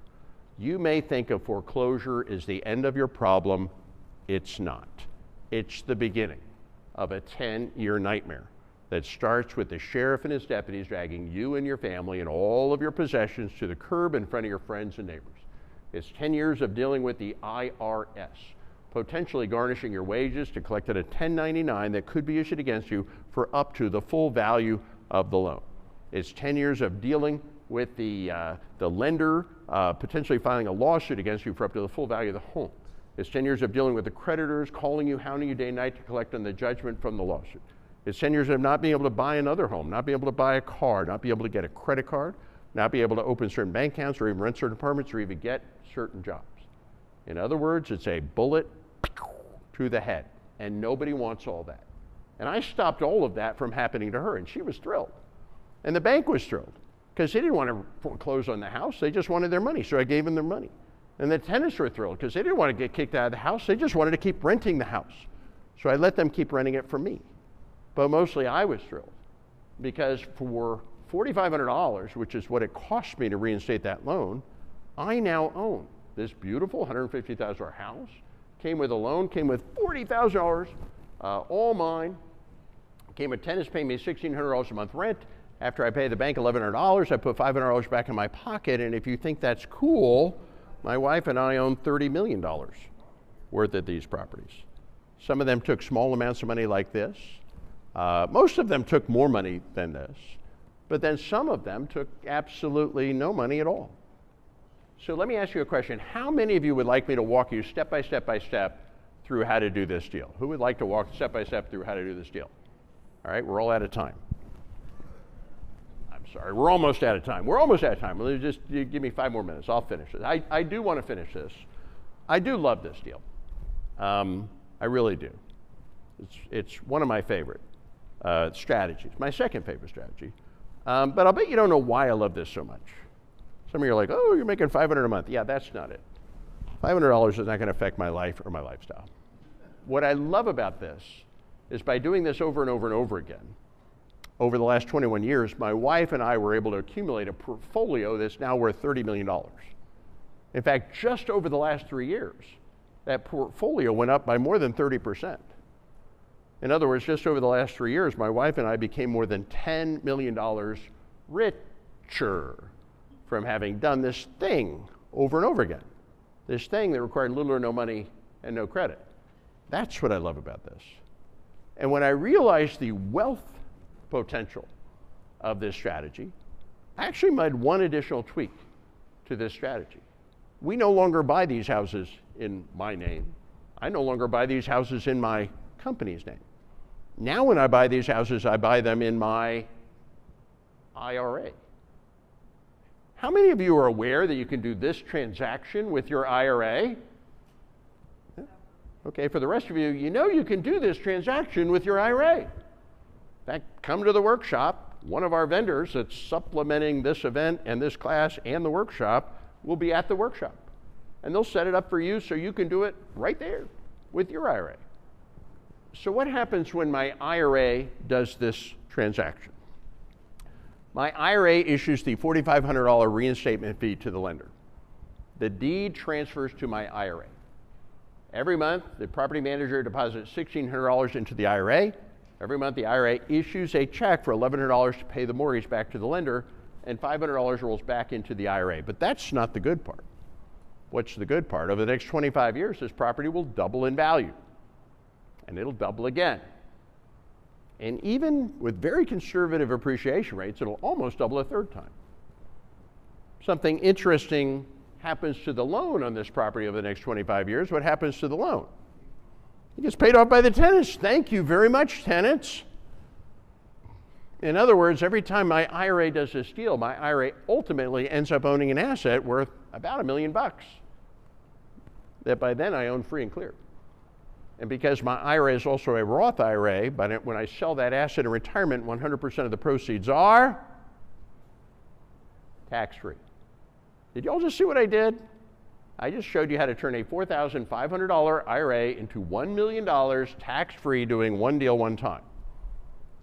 A: You may think of foreclosure as the end of your problem. It's not. It's the beginning of a 10-year nightmare that starts with the sheriff and his deputies dragging you and your family and all of your possessions to the curb in front of your friends and neighbors. It's 10 years of dealing with the IRS, potentially garnishing your wages to collect a 1099 that could be issued against you for up to the full value of the loan. It's 10 years of dealing with the lender potentially filing a lawsuit against you for up to the full value of the home. It's 10 years of dealing with the creditors calling you, hounding you day and night to collect on the judgment from the lawsuit. It's 10 years of not being able to buy another home, not being able to buy a car, not being able to get a credit card, not being able to open certain bank accounts or even rent certain apartments or even get certain jobs. In other words, it's a bullet to the head, and nobody wants all that. And I stopped all of that from happening to her, and she was thrilled. And the bank was thrilled because they didn't want to foreclose on the house. They just wanted their money, so I gave them their money. And the tenants were thrilled because they didn't want to get kicked out of the house. They just wanted to keep renting the house. So I let them keep renting it for me. But mostly I was thrilled because for $4,500, which is what it cost me to reinstate that loan, I now own this beautiful $150,000 house. Came with a loan, came with $40,000, all mine. Came with tenants paying me $1,600 a month rent. After I pay the bank $1,100, I put $500 back in my pocket. And if you think that's cool, my wife and I own $30 million worth of these properties. Some of them took small amounts of money like this. Most of them took more money than this. But then some of them took absolutely no money at all. So let me ask you a question. How many of you would like me to walk you step by step by step through how to do this deal? Who would like to walk step by step through how to do this deal? All right, we're all out of time. I'm sorry, we're almost out of time. We're almost out of time. Well, just give me 5 more minutes. I'll finish it. I do want to finish this. I do love this deal. I really do. It's one of my favorite strategies, my second favorite strategy. But I'll bet you don't know why I love this so much. Some of you are like, oh, you're making $500 a month. Yeah, that's not it. $500 is not going to affect my life or my lifestyle. What I love about this is by doing this over and over and over again, over the last 21 years, my wife and I were able to accumulate a portfolio that's now worth $30 million. In fact, just over the last 3 years, that portfolio went up by more than 30%. In other words, just over the last 3 years, my wife and I became more than $10 million richer from having done this thing over and over again. This thing that required little or no money and no credit. That's what I love about this. And when I realized the wealth potential of this strategy. I actually made one additional tweak to this strategy. We no longer buy these houses in my name. I no longer buy these houses in my company's name. Now when I buy these houses, I buy them in my IRA. How many of you are aware that you can do this transaction with your IRA? Okay, for the rest of you, you know you can do this transaction with your IRA. In fact, come to the workshop. One of our vendors that's supplementing this event and this class and the workshop will be at the workshop. And they'll set it up for you so you can do it right there with your IRA. So what happens when my IRA does this transaction? My IRA issues the $4,500 reinstatement fee to the lender. The deed transfers to my IRA. Every month, the property manager deposits $1,600 into the IRA. Every month, the IRA issues a check for $1,100 to pay the mortgage back to the lender, and $500 rolls back into the IRA. But that's not the good part. What's the good part? Over the next 25 years, this property will double in value, and it'll double again. And even with very conservative appreciation rates, it'll almost double a third time. Something interesting happens to the loan on this property over the next 25 years. What happens to the loan? It gets paid off by the tenants. Thank you very much, tenants. In other words, every time my IRA does this deal, my IRA ultimately ends up owning an asset worth about $1 million that by then I own free and clear. And because my IRA is also a Roth IRA, but when I sell that asset in retirement, 100% of the proceeds are tax-free. Did y'all just see what I did? I just showed you how to turn a $4,500 IRA into $1 million tax-free doing one deal one time.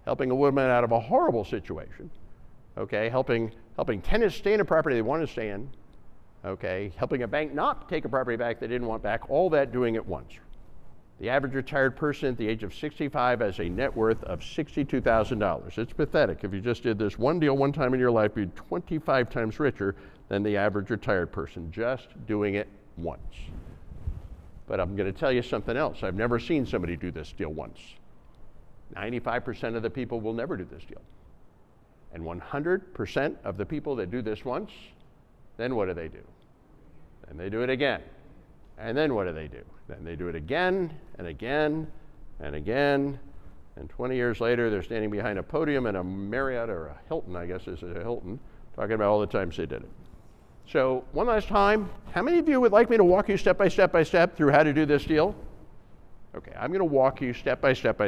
A: Helping a woman out of a horrible situation, okay? Helping tenants stay in a property they want to stay in, okay? Helping a bank not take a property back they didn't want back, all that doing at once. The average retired person at the age of 65 has a net worth of $62,000. It's pathetic. If you just did this one deal one time in your life, you'd be 25 times richer than the average retired person just doing it once. But I'm going to tell you something else. I've never seen somebody do this deal once. 95% of the people will never do this deal. And 100% of the people that do this once, then what do? And they do it again. And then what do? Then they do it again and again and again. And 20 years later, they're standing behind a podium in a Marriott or a Hilton, I guess this is a Hilton, talking about all the times they did it. So one last time, how many of you would like me to walk you step by step through how to do this deal? Okay, I'm going to walk you step by step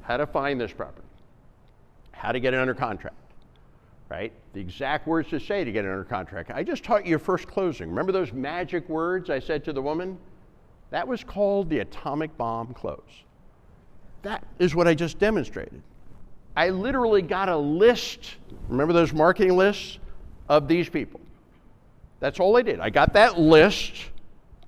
A: how to find this property, how to get it under contract, right? The exact words to say to get it under contract. I just taught you your first closing. Remember those magic words I said to the woman? That was called the atomic bomb close. That is what I just demonstrated. I literally got a list, remember those marketing lists, of these people. That's all I did. I got that list,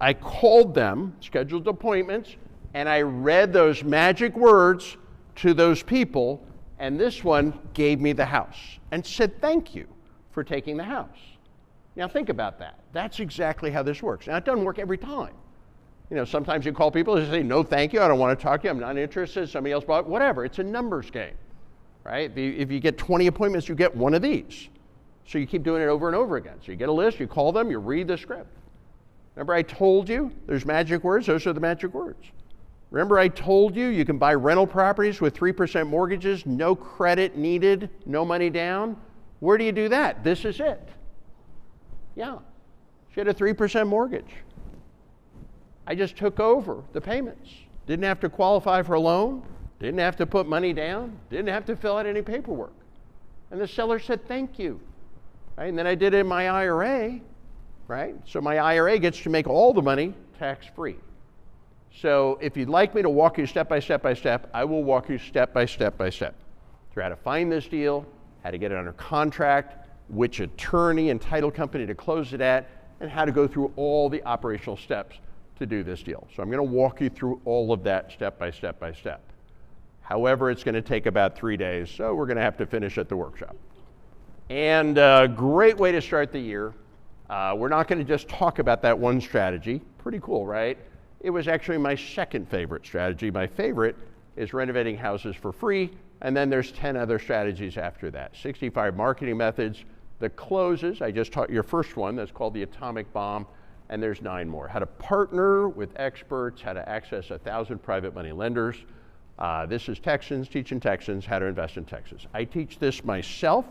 A: I called them, scheduled appointments, and I read those magic words to those people, and this one gave me the house and said thank you for taking the house. Now think about that. That's exactly how this works. Now it doesn't work every time. You know, sometimes you call people and say, no thank you, I don't want to talk to you, I'm not interested, somebody else bought, whatever. It's a numbers game, right? If you get 20 appointments, you get one of these. So you keep doing it over and over again. So you get a list, you call them, you read the script. Remember I told you there's magic words? Those are the magic words. Remember I told you you can buy rental properties with 3% mortgages, no credit needed, no money down? Where do you do that? This is it. Yeah, she had a 3% mortgage. I just took over the payments. Didn't have to qualify for a loan, didn't have to put money down, didn't have to fill out any paperwork. And the seller said thank you. Right? And then I did it in my IRA, right? So my IRA gets to make all the money tax-free. So if you'd like me to walk you step by step, I will walk you step by step through how to find this deal, how to get it under contract, which attorney and title company to close it at, and how to go through all the operational steps to do this deal. So I'm going to walk you through all of that step by step. However, it's going to take about 3 days, so we're going to have to finish at the workshop. And a great way to start the year. We're not going to just talk about that one strategy. Pretty cool, right? It was actually my second favorite strategy. My favorite is renovating houses for free and then there's 10 other strategies after that. 65 marketing methods, the closes, I just taught your first one, that's called the atomic bomb, and there's 9 more. How to partner with experts, how to access 1,000 private money lenders. This is Texans teaching Texans how to invest in Texas. I teach this myself.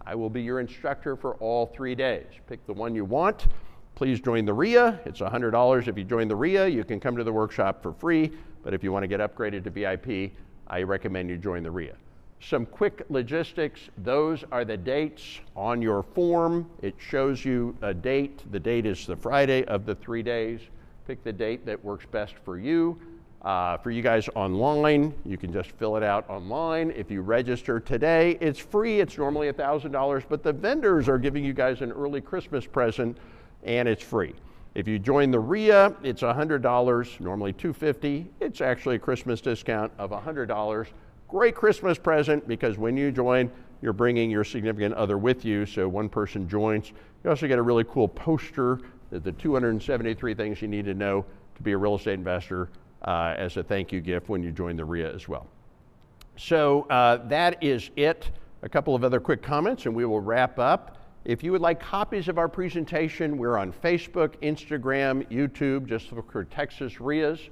A: I will be your instructor for all 3 days. Pick the one you want. Please join the REIA. It's $100 if you join the REIA. You can come to the workshop for free, but if you want to get upgraded to VIP, I recommend you join the REIA. Some quick logistics. Those are the dates on your form. It shows you a date. The date is the Friday of the 3 days. Pick the date that works best for you. For you guys online, you can just fill it out online. If you register today, it's free. It's normally $1,000, but the vendors are giving you guys an early Christmas present, and it's free. If you join the REIA, it's $100, normally $250. It's actually a Christmas discount of $100. Great Christmas present, because when you join, you're bringing your significant other with you, so one person joins. You also get a really cool poster, the 273 things you need to know to be a real estate investor, as a thank you gift when you join the REIA as well. So that is it. A couple of other quick comments and we will wrap up. If you would like copies of our presentation, we're on Facebook, Instagram, YouTube, just look for Texas REIAs.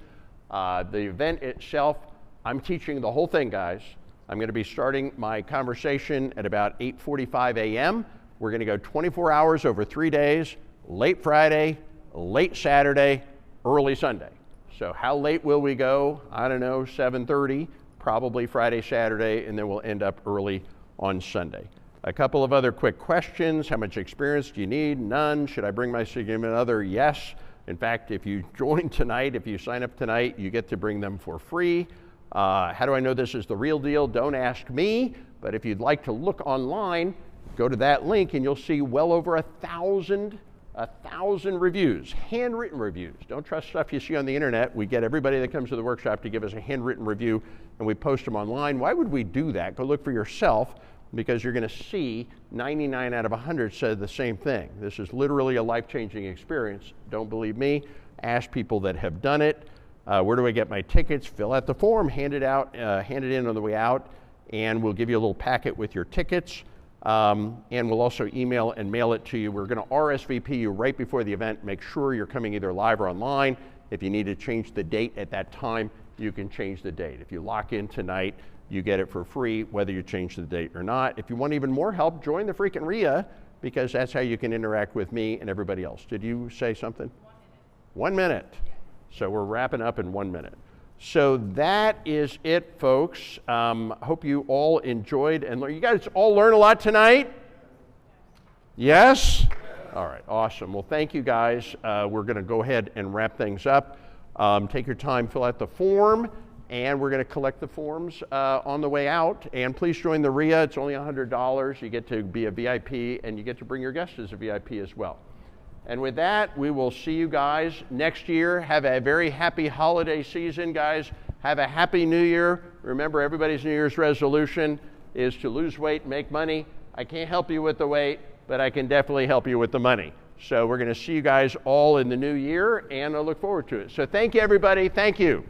A: The event itself, I'm teaching the whole thing, guys. I'm going to be starting my conversation at about 8:45 a.m. We're going to go 24 hours over 3 days, late Friday, late Saturday, early Sunday. So how late will we go? I don't know, 7:30, probably Friday, Saturday, and then we'll end up early on Sunday. A couple of other quick questions. How much experience do you need? None. Should I bring my significant other? Yes. In fact, if you join tonight, if you sign up tonight, you get to bring them for free. How do I know this is the real deal? Don't ask me, but if you'd like to look online, go to that link and you'll see well over 1,000 reviews, handwritten reviews. Don't trust stuff you see on the internet. We get everybody that comes to the workshop to give us a handwritten review, and we post them online. Why would we do that? Go look for yourself, because you're going to see 99 out of 100 said the same thing. This is literally a life-changing experience. Don't believe me? Ask people that have done it. Where do I get my tickets? Fill out the form, hand it in on the way out, and we'll give you a little packet with your tickets. And we'll also email and mail it to you. We're going to RSVP you right before the event. Make sure you're coming either live or online. If you need to change the date at that time, you can change the date. If you lock in tonight, you get it for free, whether you change the date or not. If you want even more help, join the freaking REIA, because that's how you can interact with me and everybody else. Did you say something? 1 minute. 1 minute. So we're wrapping up in 1 minute. So that is it, folks. Hope you all enjoyed and learned. You guys all learn a lot tonight? Yes? All right, awesome. Well, thank you guys. We're going to go ahead and wrap things up. Take your time, fill out the form, and we're going to collect the forms on the way out. And please join the REIA. It's only $100. You get to be a VIP, and you get to bring your guests as a VIP as well. And with that, we will see you guys next year. Have a very happy holiday season, guys. Have a happy new year. Remember, everybody's New Year's resolution is to lose weight, make money. I can't help you with the weight, but I can definitely help you with the money. So we're going to see you guys all in the new year, and I look forward to it. So thank you, everybody. Thank you.